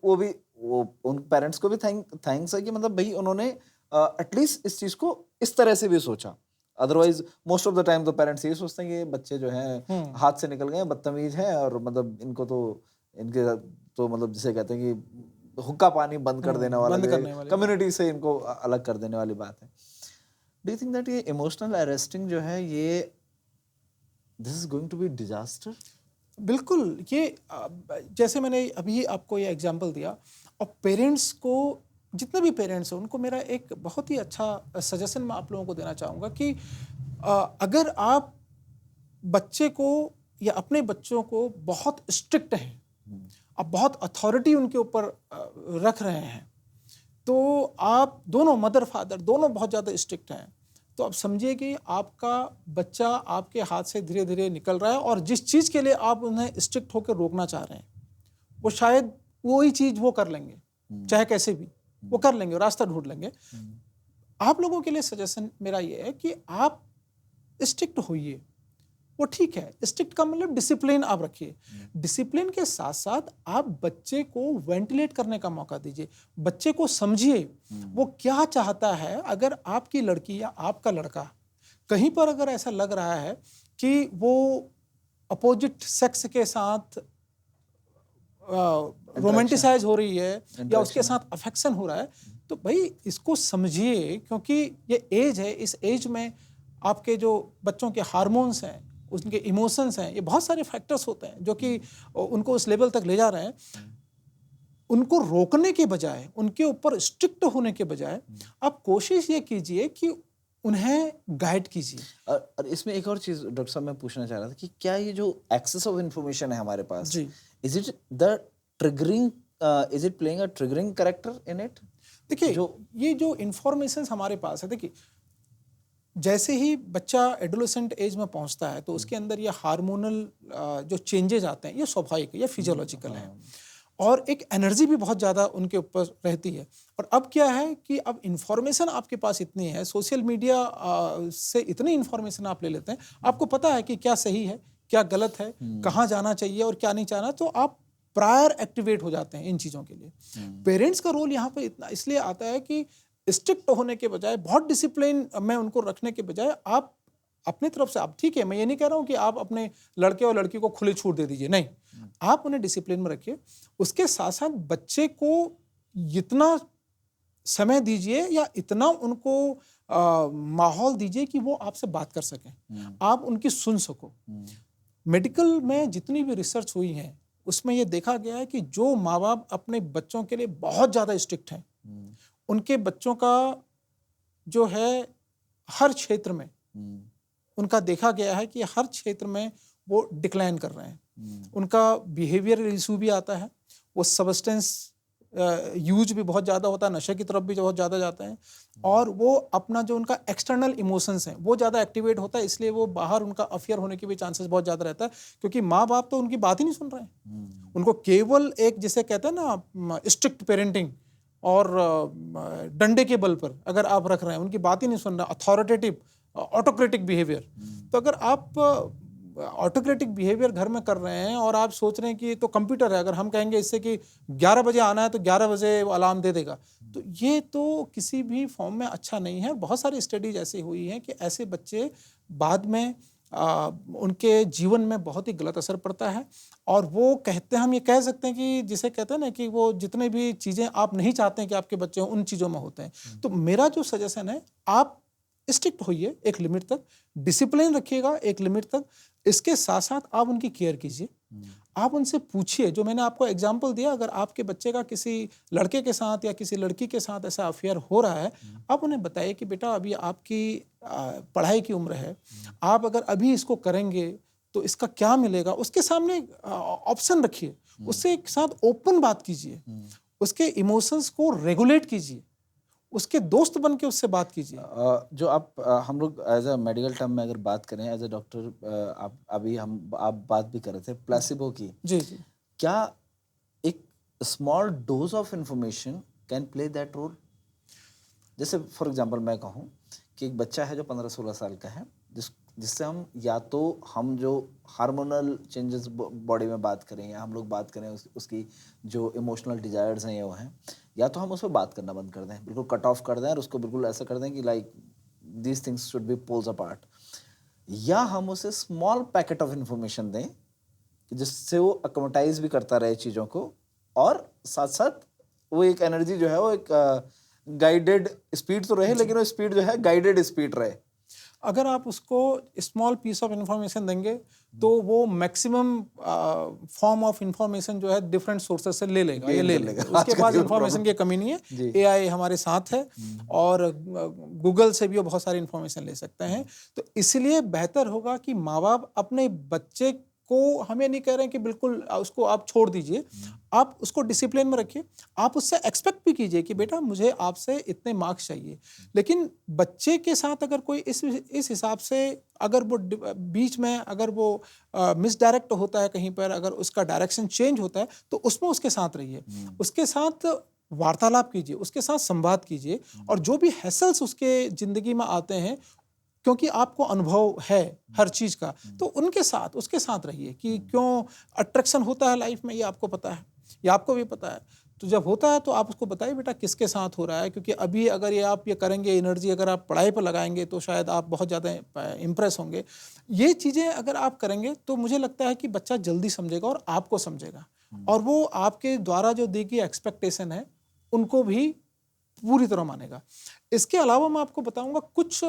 वो उन पेरेंट्स को भी थैंक्स है कि मतलब भाई उन्होंने एटलीस्ट इस चीज को इस तरह से भी सोचा। Otherwise most of the time तो पेरेंट्स ये सोचते हैं कि ये बच्चे जो हैं हाथ से निकल गए, बदतमीज हैं, और मतलब इनको तो इनके तो मतलब जिसे कहते हैं कि हुक्का पानी बंद कर देने वाला, बंद करने वाली कम्युनिटी से इनको अलग कर देने वाली बात है। डू यू थिंक दैट ये इमोशनल अरेस्टिंग जो है ये this is going to be disaster? बिल्कुल, ये जैसे मैंने अभी आपको ये एग्जांपल दिया, और पेरेंट्स को, जितने भी पेरेंट्स हैं उनको मेरा एक बहुत ही अच्छा सजेशन मैं आप लोगों को देना चाहूँगा कि अगर आप बच्चे को या अपने बच्चों को बहुत स्ट्रिक्ट हैं, आप बहुत अथॉरिटी उनके ऊपर रख रहे हैं, तो आप दोनों मदर फादर दोनों बहुत ज़्यादा स्ट्रिक्ट हैं, तो आप समझिए कि आपका बच्चा आपके हाथ से धीरे धीरे निकल रहा है, और जिस चीज़ के लिए आप उन्हें स्ट्रिक्ट होकर रोकना चाह रहे हैं वो शायद वही चीज़ वो कर लेंगे, चाहे कैसे भी वो कर लेंगे, रास्ता ढूंढ लेंगे। आप लोगों के लिए सजेशन मेरा ये है कि आप स्ट्रिक्ट होइए, वो ठीक है, स्ट्रिक्ट का मतलब डिसिप्लिन आप रखिए, डिसिप्लिन के साथ साथ आप बच्चे को वेंटिलेट करने का मौका दीजिए, बच्चे को समझिए वो क्या चाहता है। अगर आपकी लड़की या आपका लड़का कहीं पर अगर ऐसा लग रहा है कि वो अपोजिट सेक्स के साथ रोमांटिसाइज हो रही है या उसके साथ अफेक्शन हो रहा है, तो भाई इसको समझिए, क्योंकि ये एज है, इस एज में आपके जो बच्चों के हार्मोन्स हैं, उनके इमोशंस हैं, ये बहुत सारे फैक्टर्स होते हैं जो कि उनको उस लेवल तक ले जा रहे हैं। उनको रोकने के बजाय, उनके ऊपर स्ट्रिक्ट होने के बजाय आप कोशिश ये कीजिए कि उन्हें गाइड कीजिए। और इसमें एक और चीज डॉक्टर साहब मैं पूछना चाह रहा था कि क्या ये जो एक्सेस ऑफ इंफॉर्मेशन है हमारे पास, जी, is it the triggering, is it playing a triggering character in it? देखिए ये जो इंफॉर्मेशन हमारे पास है, देखिए जैसे ही बच्चा एडोलेसेंट एज में पहुंचता है तो उसके अंदर ये हार्मोनल जो चेंजेस आते हैं, ये स्वाभाविक है, ये फिजियोलॉजिकल है, और एक एनर्जी भी बहुत ज़्यादा उनके ऊपर रहती है। और अब क्या है कि अब इन्फॉर्मेशन आपके पास इतनी है, सोशल मीडिया से इतनी इन्फॉर्मेशन आप ले लेते हैं, आपको पता है कि क्या सही है क्या गलत है, कहाँ जाना चाहिए और क्या नहीं जाना, तो आप प्रायर एक्टिवेट हो जाते हैं इन चीज़ों के लिए। पेरेंट्स का रोल यहाँ पर इतना इसलिए आता है कि स्ट्रिक्ट होने के बजाय, बहुत डिसिप्लिन में उनको रखने के बजाय, आप अपनी तरफ से, आप ठीक है, मैं ये नहीं कह रहा हूँ कि आप अपने लड़के और लड़की को खुली छूट दे दीजिए, नहीं, आप उन्हें डिसिप्लिन में रखिए। उसके साथ साथ बच्चे को इतना समय दीजिए या इतना उनको माहौल दीजिए कि वो आपसे बात कर सकें, आप उनकी सुन सको। मेडिकल में जितनी भी रिसर्च हुई है उसमें ये देखा गया है कि जो माँ बाप अपने बच्चों के लिए बहुत ज़्यादा स्ट्रिक्ट हैं, उनके बच्चों का जो है हर क्षेत्र में, उनका देखा गया है कि हर क्षेत्र में वो डिक्लाइन कर रहे हैं। उनका बिहेवियर इशू भी आता है, वो सबस्टेंस यूज भी बहुत ज़्यादा होता है, नशे की तरफ भी बहुत ज़्यादा जाते हैं, और वो अपना जो उनका एक्सटर्नल इमोशंस हैं वो ज़्यादा एक्टिवेट होता है, इसलिए वो बाहर उनका अफेयर होने के भी चांसेस बहुत ज़्यादा रहता है, क्योंकि माँ बाप तो उनकी बात ही नहीं सुन रहे हैं। उनको केवल एक, जिसे कहते हैं ना, स्ट्रिक्ट पेरेंटिंग और डंडे के बल पर अगर आप रख रहे हैं, उनकी बात ही नहीं सुन रहे, अथॉरिटेटिव ऑटोक्रेटिक बिहेवियर, तो अगर आप ऑटोक्रेटिक बिहेवियर घर में कर रहे हैं और आप सोच रहे हैं कि ये तो कंप्यूटर है, अगर हम कहेंगे इससे कि 11 बजे आना है तो 11 बजे अलार्म दे देगा, तो ये तो किसी भी फॉर्म में अच्छा नहीं है। बहुत सारी स्टडीज ऐसी हुई हैं कि ऐसे बच्चे बाद में उनके जीवन में बहुत ही गलत असर पड़ता है, और वो कहते हैं, हम ये कह सकते हैं कि जिसे कहते हैं ना कि वो जितने भी चीज़ें आप नहीं चाहते हैं कि आपके बच्चे उन चीज़ों में होते हैं। तो मेरा जो सजेशन है, आप स्ट्रिक्ट होइए एक लिमिट तक, डिसिप्लिन रखिएगा एक लिमिट तक, इसके साथ साथ आप उनकी केयर कीजिए, आप उनसे पूछिए। जो मैंने आपको एग्जांपल दिया, अगर आपके बच्चे का किसी लड़के के साथ या किसी लड़की के साथ ऐसा अफेयर हो रहा है, आप उन्हें बताइए कि बेटा अभी आपकी पढ़ाई की उम्र है, आप अगर अभी इसको करेंगे तो इसका क्या मिलेगा, उसके सामने ऑप्शन रखिए, उससे एक साथ ओपन बात कीजिए, उसके इमोशंस को रेगुलेट कीजिए, उसके दोस्त बन के उससे बात कीजिए। जो आप हम लोग एज अ मेडिकल टर्म में अगर बात करें, एज अ डॉक्टर, आप बात भी कर रहे थे प्लेसिबो की। जी जी। क्या एक small dose of information can play that role? जैसे फॉर एग्जांपल मैं कहूँ कि एक बच्चा है जो 15-16 साल का है, जिससे हम या तो हम जो हार्मोनल चेंजेस बॉडी में बात करें या हम लोग बात करें उसकी जो इमोशनल डिजायर्स हैं ये वो हैं, या तो हम उस पर बात करना बंद कर दें, बिल्कुल कट ऑफ कर दें और उसको बिल्कुल ऐसा कर दें कि like these things should be poles apart, या हम उसे स्मॉल पैकेट ऑफ इंफॉर्मेशन दें कि जिससे वो अकोमोटाइज भी करता रहे चीज़ों को, और साथ साथ वो एक एनर्जी जो है वो एक गाइडेड स्पीड तो रहे, लेकिन वो स्पीड जो है गाइडेड स्पीड रहे। अगर आप उसको स्मॉल पीस ऑफ इंफॉर्मेशन देंगे तो वो मैक्सिमम फॉर्म ऑफ इंफॉर्मेशन जो है डिफरेंट सोर्सेज से ले लेगा, ये ले लेगा, उसके पास इंफॉर्मेशन की कमी नहीं है। एआई हमारे साथ है और गूगल से भी वो बहुत सारी इंफॉर्मेशन ले सकते हैं। तो इसलिए बेहतर होगा कि माँ बाप अपने बच्चे को, हमें नहीं कह रहे हैं कि बिल्कुल उसको आप छोड़ दीजिए, आप उसको डिसिप्लिन में रखिए, आप उससे एक्सपेक्ट भी कीजिए कि बेटा मुझे आपसे इतने मार्क्स चाहिए, लेकिन बच्चे के साथ अगर कोई इस हिसाब से अगर वो बीच में अगर वो मिसडायरेक्ट होता है कहीं पर, अगर उसका डायरेक्शन चेंज होता है तो उसमें उसके साथ रहिए, उसके साथ वार्तालाप कीजिए, उसके साथ संवाद कीजिए, और जो भी हैसल्स उसके ज़िंदगी में आते हैं, क्योंकि आपको अनुभव है हर चीज़ का, तो उनके साथ उसके साथ रहिए कि क्यों अट्रैक्शन होता है लाइफ में, ये आपको पता है, ये आपको भी पता है। तो जब होता है तो आप उसको बताइए बेटा किसके साथ हो रहा है, क्योंकि अभी अगर ये आप ये करेंगे, एनर्जी अगर आप पढ़ाई पर लगाएंगे तो शायद आप बहुत ज़्यादा इम्प्रेस होंगे। ये चीज़ें अगर आप करेंगे तो मुझे लगता है कि बच्चा जल्दी समझेगा और आपको समझेगा, और वो आपके द्वारा जो दी गई एक्सपेक्टेशन है उनको भी पूरी तरह मानेगा। इसके अलावा मैं आपको बताऊंगा कुछ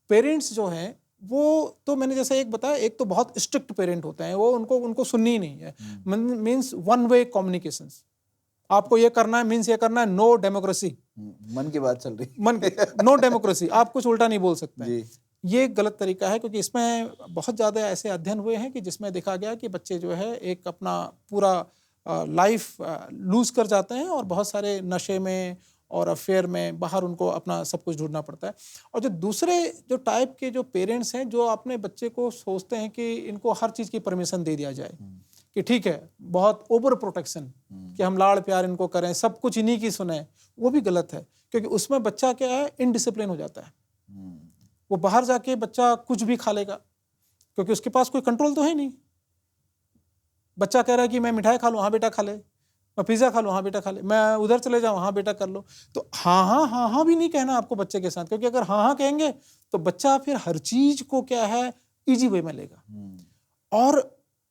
पेरेंट्स जो हैं वो, तो मैंने जैसे एक बताया, एक तो बहुत स्ट्रिक्ट पेरेंट होते हैं, वो उनको सुननी ही नहीं है, मीन्स वन वे कम्युनिकेशन, आपको ये करना है मीन्स ये करना है, नो डेमोक्रेसी, मन की बात चल रही, मन नो डेमोक्रेसी, आप कुछ उल्टा नहीं बोल सकते हैं। ये एक गलत तरीका है, क्योंकि इसमें बहुत ज़्यादा ऐसे अध्ययन हुए हैं कि जिसमें देखा गया कि बच्चे जो है एक अपना पूरा लाइफ लूज कर जाते हैं और बहुत सारे नशे में और अफेयर में बाहर उनको अपना सब कुछ ढूंढना पड़ता है। और जो दूसरे जो टाइप के जो पेरेंट्स हैं, जो अपने बच्चे को सोचते हैं कि इनको हर चीज़ की परमिशन दे दिया जाए, कि ठीक है, बहुत ओवर प्रोटेक्शन, कि हम लाड़ प्यार इनको करें, सब कुछ इन्हीं की सुने, वो भी गलत है, क्योंकि उसमें बच्चा क्या है, इनडिसिप्लिन हो जाता है। वो बाहर जाके बच्चा कुछ भी खा लेगा, क्योंकि उसके पास कोई कंट्रोल तो है नहीं। बच्चा कह रहा है कि मैं मिठाई खा लूँ, हाँ बेटा खा ले, मैं पिज़्ज़ा खा लूँ, हाँ बेटा खा ले, मैं उधर चले जाऊँ, हाँ बेटा कर लो। तो हाँ भी नहीं कहना आपको बच्चे के साथ, क्योंकि अगर हाँ कहेंगे तो बच्चा फिर हर चीज़ को क्या है, इजी वे में लेगा। और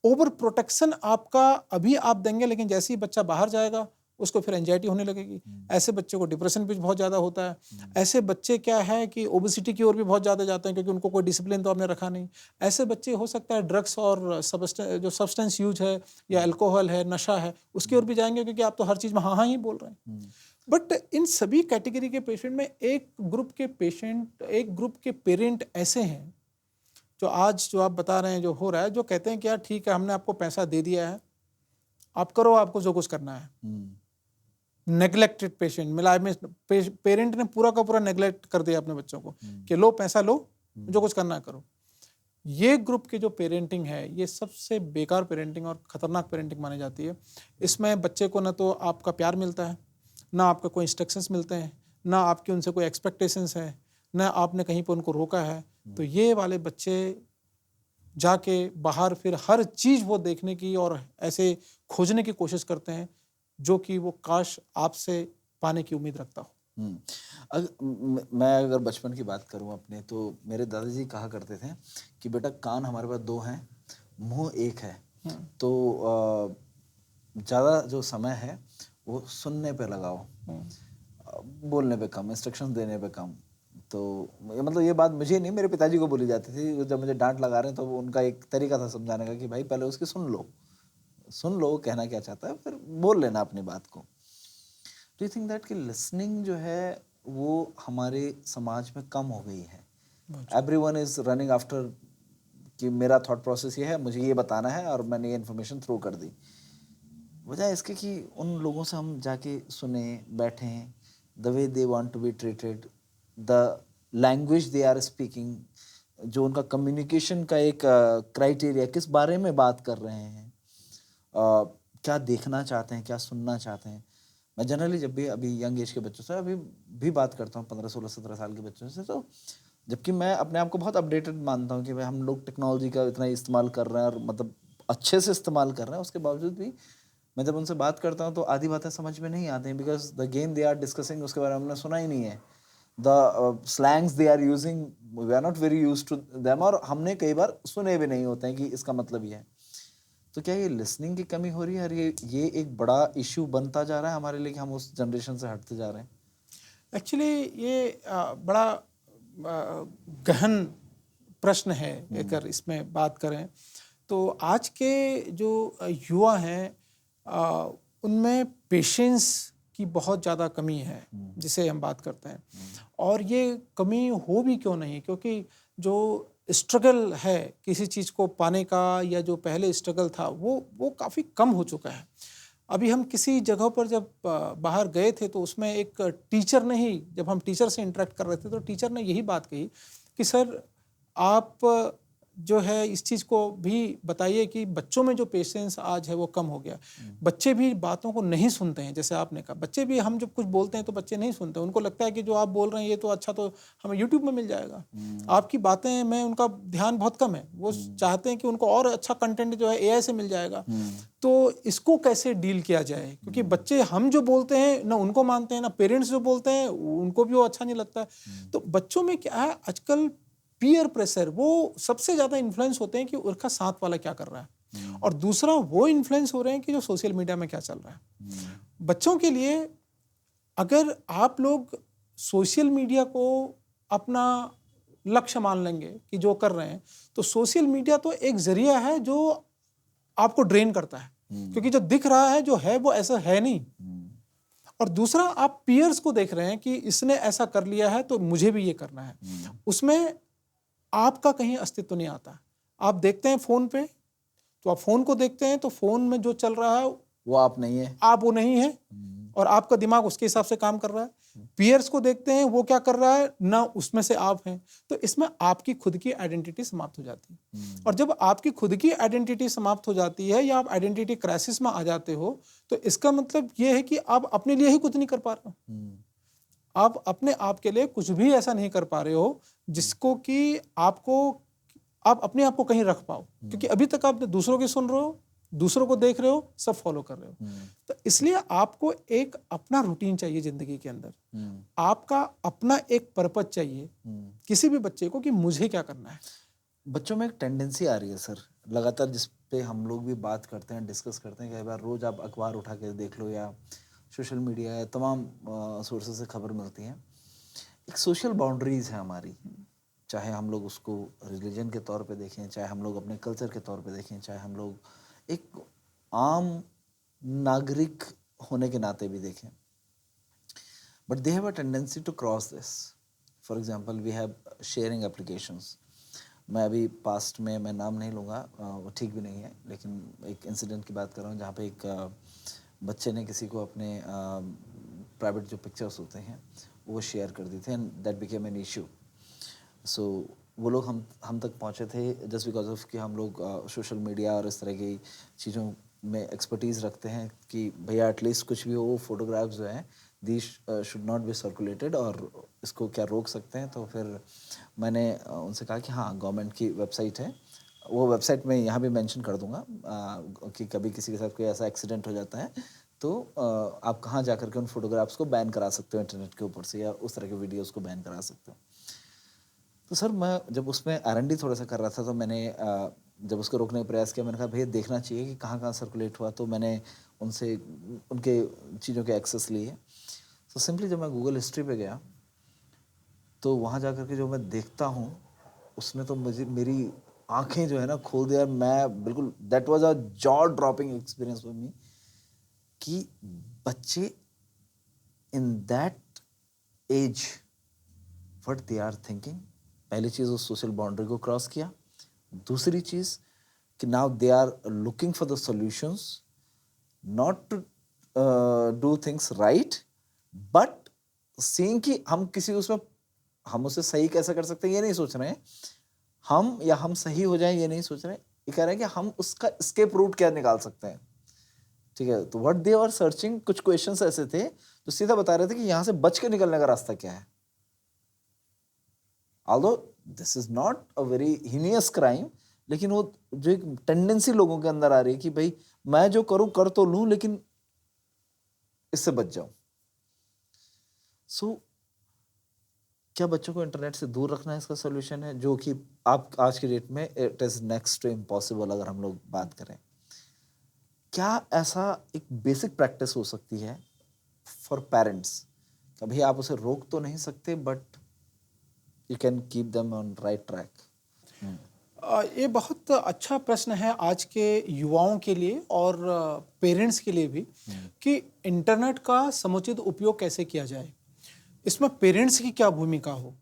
ओवर प्रोटेक्शन आपका अभी आप देंगे, लेकिन जैसे ही बच्चा बाहर जाएगा उसको फिर एंजाइटी होने लगेगी। ऐसे बच्चे को डिप्रेशन भी बहुत ज़्यादा होता है। ऐसे बच्चे क्या है कि ओबेसिटी की ओर भी बहुत ज़्यादा जाते हैं, क्योंकि उनको कोई डिसिप्लिन तो आपने रखा नहीं। ऐसे बच्चे हो सकता है ड्रग्स और जो सब्सटेंस यूज है या अल्कोहल है, नशा है, उसकी ओर भी जाएंगे, क्योंकि आप तो हर चीज़ में हाँ ही बोल रहे हैं। बट इन सभी कैटेगरी के पेशेंट में एक ग्रुप के पेरेंट ऐसे हैं जो आज जो आप बता रहे हैं जो हो रहा है, जो कहते हैं कि यार ठीक है, हमने आपको पैसा दे दिया है, आप करो, आपको जो कुछ करना है। नेग्लेक्टेड पेशेंट मिला में पेरेंट ने पूरा का पूरा नेग्लेक्ट कर दिया अपने बच्चों को कि लो पैसा लो, जो कुछ करना है करो। ये ग्रुप की जो पेरेंटिंग है, ये सबसे बेकार पेरेंटिंग और खतरनाक पेरेंटिंग मानी जाती है। इसमें बच्चे को न तो आपका प्यार मिलता है, ना आपका कोई इंस्ट्रक्शंस मिलते हैं, ना आपकी उनसे कोई एक्सपेक्टेशंस है, ना आपने कहीं पर उनको रोका है। तो ये वाले बच्चे जाके बाहर फिर हर चीज़ वो देखने की और ऐसे खोजने की कोशिश करते हैं जो कि वो काश आपसे पाने की उम्मीद रखता हो। मैं अगर बचपन की बात करूं अपने, तो मेरे दादाजी कहा करते थे कि बेटा कान हमारे पास 2 हैं, मुंह 1 है, तो ज़्यादा जो समय है वो सुनने पे लगाओ, बोलने पे कम, इंस्ट्रक्शन देने पे कम। तो मतलब ये बात मुझे नहीं, मेरे पिताजी को बोली जाती थी। जब मुझे डांट लगा रहे हैं तो उनका एक तरीका था समझाने का कि भाई पहले उसकी सुन लो कहना क्या चाहता है, फिर बोल लेना अपनी बात को। डू यू थिंक दैट कि लिसनिंग जो है वो हमारे समाज में कम हो गई है? एवरीवन इज रनिंग आफ्टर कि मेरा थॉट प्रोसेस ये है, मुझे ये बताना है और मैंने ये इन्फॉर्मेशन थ्रू कर दी, वजह इसके कि उन लोगों से हम जाके सुने, बैठें, the way they want to be treated, the language they are speaking, जो उनका कम्युनिकेशन का एक क्राइटेरिया, किस बारे में बात कर रहे हैं, क्या देखना चाहते हैं, क्या सुनना चाहते हैं। मैं जनरली जब भी अभी यंग एज के बच्चों से अभी भी बात करता हूँ, 15, 16, 17 साल के बच्चों से, तो जबकि मैं अपने आप को बहुत अपडेटेड मानता हूँ कि भाई हम लोग टेक्नोलॉजी का इतना इस्तेमाल कर रहे हैं और मतलब अच्छे से इस्तेमाल कर रहे हैं, उसके बावजूद भी मैं जब उनसे बात करता हूँ तो आधी बातें समझ में नहीं आती हैं, because the game they are discussing उसके बारे में हमने सुना ही नहीं है। The slangs they are using we are not very use to them, और हमने कई बार सुने भी नहीं होते हैं कि इसका मतलब ये है। तो क्या ये लिसनिंग की कमी हो रही है और ये एक बड़ा इश्यू बनता जा रहा है हमारे लिए कि हम उस जनरेशन से हटते जा रहे हैं? एक्चुअली ये बड़ा गहन प्रश्न है। अगर इसमें बात करें तो आज के जो युवा हैं उनमें पेशेंस की बहुत ज़्यादा कमी है जिसे हम बात करते हैं। और ये कमी हो भी क्यों नहीं, क्योंकि जो स्ट्रगल है किसी चीज़ को पाने का या जो पहले स्ट्रगल था वो काफ़ी कम हो चुका है। अभी हम किसी जगह पर जब बाहर गए थे तो उसमें एक टीचर ने ही, जब हम टीचर से इंटरेक्ट कर रहे थे तो टीचर ने यही बात कही कि सर आप जो है इस चीज़ को भी बताइए कि बच्चों में जो पेशेंस आज है वो कम हो गया। बच्चे भी बातों को नहीं सुनते हैं, जैसे आपने कहा बच्चे भी, हम जब कुछ बोलते हैं तो बच्चे नहीं सुनते। उनको लगता है कि जो आप बोल रहे हैं ये तो अच्छा तो हमें यूट्यूब में मिल जाएगा। आपकी बातें में उनका ध्यान बहुत कम है। वो चाहते हैं कि उनको और अच्छा कंटेंट जो है एआई से मिल जाएगा। तो इसको कैसे डील किया जाए, क्योंकि बच्चे हम जो बोलते हैं ना उनको मानते हैं, ना पेरेंट्स जो बोलते हैं उनको भी वो अच्छा नहीं लगता। तो बच्चों में क्या है आजकल, पीयर प्रेशर, वो सबसे ज़्यादा इन्फ्लुएंस होते हैं कि उनका साथ वाला क्या कर रहा है, और दूसरा वो इन्फ्लुएंस हो रहे हैं कि जो सोशल मीडिया में क्या चल रहा है। बच्चों के लिए अगर आप लोग सोशल मीडिया को अपना लक्ष्य मान लेंगे कि जो कर रहे हैं, तो सोशल मीडिया तो एक जरिया है जो आपको ड्रेन करता है, क्योंकि जो दिख रहा है जो है वो ऐसा है नहीं। और दूसरा, आप पीयर्स को देख रहे हैं कि इसने ऐसा कर लिया है तो मुझे भी ये करना है। उसमें आपका कहीं अस्तित्व नहीं आता। आप देखते हैं फ़ोन पे, तो आप फ़ोन को देखते हैं तो फ़ोन में जो चल रहा है वो आप नहीं है, आप वो नहीं है, और आपका दिमाग उसके हिसाब से काम कर रहा है। पीयर्स को देखते हैं वो क्या कर रहा है ना, उसमें से आप हैं। तो इसमें आपकी खुद की आइडेंटिटी समाप्त हो जाती है। और जब आपकी खुद की आइडेंटिटी समाप्त हो जाती है या आप आइडेंटिटी क्राइसिस में आ जाते हो, तो इसका मतलब ये है कि आप अपने लिए ही कुछ नहीं कर पा रहे हो। आप अपने आप के लिए कुछ भी ऐसा नहीं कर पा रहे हो जिसको कि आप अपने आप को कहीं रख पाओ, क्योंकि अभी तक आप दूसरों की सुन रहे हो, दूसरों को देख रहे हो, सब फॉलो कर रहे हो। तो इसलिए आपको एक अपना रूटीन चाहिए जिंदगी के अंदर। आपका अपना एक पर्पज चाहिए किसी भी बच्चे को कि मुझे क्या करना है। बच्चों में एक टेंडेंसी आ रही है सर लगातार, जिस पे हम लोग भी बात करते हैं, डिस्कस करते हैं। कई बार रोज आप अखबार उठा के देख लो या सोशल मीडिया या तमाम सोर्सेज से खबर मिलती है। एक सोशल बाउंड्रीज है हमारी, चाहे हम लोग उसको रिलीजन के तौर पे देखें, चाहे हम लोग अपने कल्चर के तौर पे देखें, चाहे हम लोग एक आम नागरिक होने के नाते भी देखें, but they have a tendency to cross this. For example we have sharing applications. मैं अभी पास्ट में, मैं नाम नहीं लूँगा, वो ठीक भी नहीं है, लेकिन एक इंसिडेंट की बात कर रहा हूँ जहाँ पे एक बच्चे ने किसी को अपने प्राइवेट जो पिक्चर्स होते हैं वो शेयर कर दी थी, and that became an issue. So वो लोग हम तक पहुँचे थे जस्ट बिकॉज ऑफ कि हम लोग सोशल मीडिया और इस तरह की चीज़ों में एक्सपर्टीज़ रखते हैं कि भैया एटलीस्ट कुछ भी हो, वो फोटोग्राफ्स जो हैं these should not be circulated, और इसको क्या रोक सकते हैं। तो फिर मैंने उनसे कहा कि हाँ, गवर्नमेंट की वेबसाइट है, वो वेबसाइट मैं यहाँ भी मेंशन कर दूंगा कि कभी किसी के साथ कोई ऐसा एक्सीडेंट हो जाता है तो आप कहाँ जा कर के उन फोटोग्राफ्स को बैन करा सकते हो इंटरनेट के ऊपर से, या उस तरह के वीडियोस को बैन करा सकते हो। तो सर मैं जब उसमें R&D थोड़ा सा कर रहा था तो मैंने जब उसको रोकने का प्रयास किया, मैंने कहा भैया देखना चाहिए कि कहाँ कहाँ सर्कुलेट हुआ। तो मैंने उनसे उनके चीज़ों के एक्सेस लिए। तो सिंपली जब मैं गूगल हिस्ट्री पे गया तो वहाँ जा कर के जो मैं देखता हूँ उसने तो मुझे, मेरी आंखें जो है ना खोल दिया। मैं बिल्कुल, that was a jaw dropping experience for me कि बच्चे in that age what they are thinking. पहली चीज़ उस सोशल बाउंड्री को क्रॉस किया। दूसरी चीज़ कि now they are looking for the solutions, not to do things right, but seeing कि हम किसी उसमें हम उसे सही कैसे कर सकते हैं ये नहीं सोच रहे हैं हम, या हम सही हो जाएं ये नहीं सोच रहे हैं। ये कह रहे हैं कि हम उसका एस्केप रूट क्या निकाल सकते हैं। ठीक है, तो व्हाट दे आर सर्चिंग, कुछ क्वेश्चंस ऐसे थे जो सीधा बता रहे थे कि यहाँ से बच के निकलने का रास्ता क्या है। Although this is not a very heinous crime, लेकिन वो जो एक टेंडेंसी लोगों के अंदर आ रही है कि भाई मैं जो करूं कर तो लूं लेकिन इससे बच जाऊं। सो क्या बच्चों को इंटरनेट से दूर रखना इसका सोल्यूशन है, जो कि आप आज की डेट में it is next to impossible अगर हम लोग बात करें? क्या ऐसा एक बेसिक प्रैक्टिस हो सकती है फॉर पेरेंट्स? कभी आप उसे रोक तो नहीं सकते but you can keep them on right track. ये बहुत अच्छा प्रश्न है आज के युवाओं के लिए और पेरेंट्स के लिए भी, कि इंटरनेट का समुचित उपयोग कैसे किया जाए। इसमें पेरेंट्स की क्या भूमिका हो।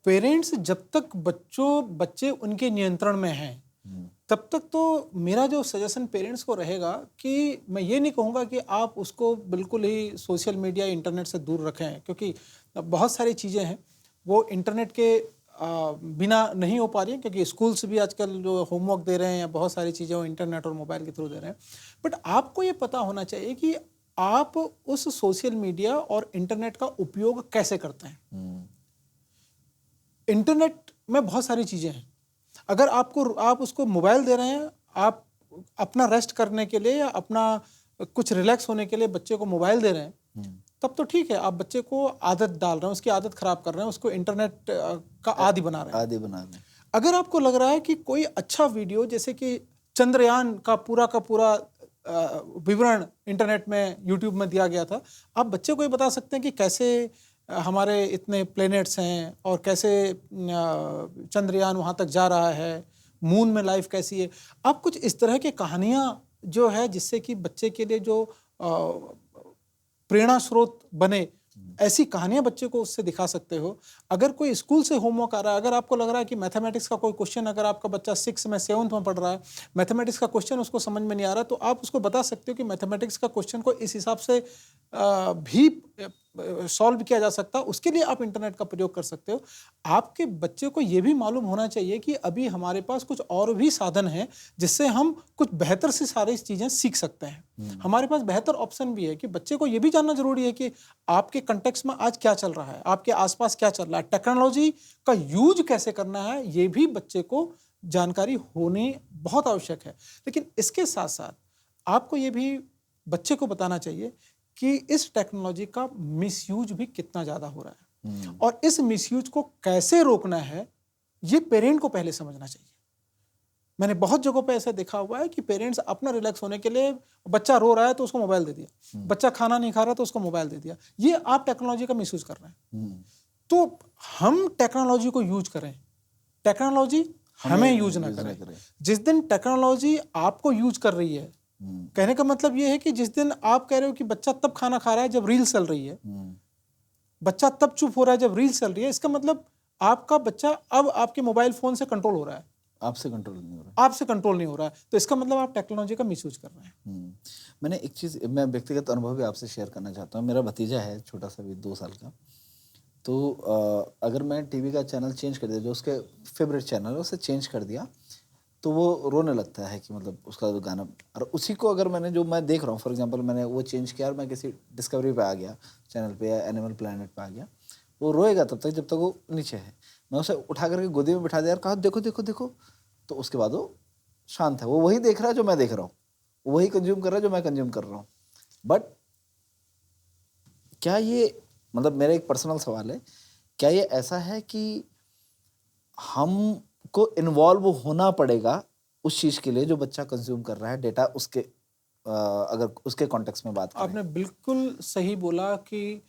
पेरेंट्स जब तक बच्चे उनके नियंत्रण में हैं तब तक तो मेरा जो सजेशन पेरेंट्स को रहेगा कि मैं ये नहीं कहूँगा कि आप उसको बिल्कुल ही सोशल मीडिया इंटरनेट से दूर रखें, क्योंकि बहुत सारी चीज़ें हैं वो इंटरनेट के बिना नहीं हो पा रही हैं, क्योंकि स्कूल्स भी आजकल जो होमवर्क दे रहे हैं या बहुत सारी चीज़ें वो इंटरनेट और मोबाइल के थ्रू दे रहे हैं। बट आपको ये पता होना चाहिए कि आप उस सोशल मीडिया और इंटरनेट का उपयोग कैसे करते हैं। इंटरनेट में बहुत सारी चीज़ें हैं। अगर आप उसको मोबाइल दे रहे हैं, आप अपना रेस्ट करने के लिए या अपना कुछ रिलैक्स होने के लिए बच्चे को मोबाइल दे रहे हैं, तब तो ठीक है, आप बच्चे को आदत डाल रहे हैं, उसकी आदत खराब कर रहे हैं, उसको इंटरनेट का आदी बना रहे हैं। अगर आपको लग रहा है कि कोई अच्छा वीडियो, जैसे कि चंद्रयान का पूरा विवरण इंटरनेट में यूट्यूब में दिया गया था, आप बच्चे को ये बता सकते हैं कि कैसे हमारे इतने प्लैनेट्स हैं और कैसे चंद्रयान वहाँ तक जा रहा है, मून में लाइफ कैसी है। आप कुछ इस तरह की कहानियाँ जो है जिससे कि बच्चे के लिए जो प्रेरणा स्रोत बने, ऐसी कहानियां बच्चे को उससे दिखा सकते हो। अगर कोई स्कूल से होमवर्क आ रहा है, अगर आपको लग रहा है कि मैथमेटिक्स का कोई क्वेश्चन, अगर आपका बच्चा 6 में 7th में पढ़ रहा है, मैथमेटिक्स का क्वेश्चन उसको समझ में नहीं आ रहा, तो आप उसको बता सकते हो कि मैथमेटिक्स का क्वेश्चन को इस हिसाब से भी सॉल्व किया जा सकता है, उसके लिए आप इंटरनेट का प्रयोग कर सकते हो। आपके बच्चे को ये भी मालूम होना चाहिए कि अभी हमारे पास कुछ और भी साधन हैं जिससे हम कुछ बेहतर से सारी चीज़ें सीख सकते हैं। हमारे पास बेहतर ऑप्शन भी है कि बच्चे को ये भी जानना जरूरी है कि आपके कंटेक्स्ट में आज क्या चल रहा है, आपके आसपास क्या चल रहा है, टेक्नोलॉजी का यूज कैसे करना है, ये भी बच्चे को जानकारी होनी बहुत आवश्यक है। लेकिन इसके साथ साथ आपको ये भी बच्चे को बताना चाहिए कि इस टेक्नोलॉजी का मिसयूज भी कितना ज़्यादा हो रहा है और इस मिसयूज को कैसे रोकना है, ये पेरेंट को पहले समझना चाहिए। मैंने बहुत जगहों पे ऐसा देखा हुआ है कि पेरेंट्स अपना रिलैक्स होने के लिए, बच्चा रो रहा है तो उसको मोबाइल दे दिया, बच्चा खाना नहीं खा रहा तो उसको मोबाइल दे दिया। ये आप टेक्नोलॉजी का मिसयूज कर रहे हैं। तो हम टेक्नोलॉजी को यूज करें, टेक्नोलॉजी हमें यूज ना करें। जिस दिन टेक्नोलॉजी आपको यूज कर रही है, कहने का मतलब ये है कि जिस दिन आप कह रहे हो कि बच्चा तब खाना खा रहा है जब रील चल रही है, बच्चा तब चुप हो रहा है जब रील चल रही है, इसका मतलब आपका बच्चा अब आपके मोबाइल फोन से कंट्रोल हो रहा है, आपसे कंट्रोल नहीं हो रहा है। तो इसका मतलब आप टेक्नोलॉजी का मिसयूज कर रहे हैं। मैंने एक चीज़, मैं व्यक्तिगत अनुभव भी आपसे शेयर करना चाहता हूँ। मेरा भतीजा है छोटा सा भी, 2 साल का। तो अगर मैं टीवी का चैनल चेंज कर दिया, जो उसके फेवरेट चैनल है उसे चेंज कर दिया, तो वो रोने लगता है कि मतलब उसका गाना। और उसी को अगर मैंने, जो मैं देख रहा हूँ, फॉर एग्जांपल मैंने वो चेंज किया और मैं किसी डिस्कवरी पे आ गया चैनल पे या एनिमल प्लैनेट पे आ गया, वो रोएगा तब तक जब तक वो नीचे है। मैं उसे उठा करके गोदी में बिठा दिया और कहा देखो देखो देखो, तो उसके बाद वो शांत है। वो वही देख रहा है जो मैं देख रहा हूँ, वही कंज्यूम कर रहा है जो मैं कंज्यूम कर रहा हूँ। बट क्या ये, मतलब मेरा एक पर्सनल सवाल है, क्या ये ऐसा है कि हमको इन्वॉल्व होना पड़ेगा उस चीज के लिए जो बच्चा कंज्यूम कर रहा है डेटा, उसके अगर उसके कॉन्टेक्स्ट में बात करें? आपने बिल्कुल सही बोला कि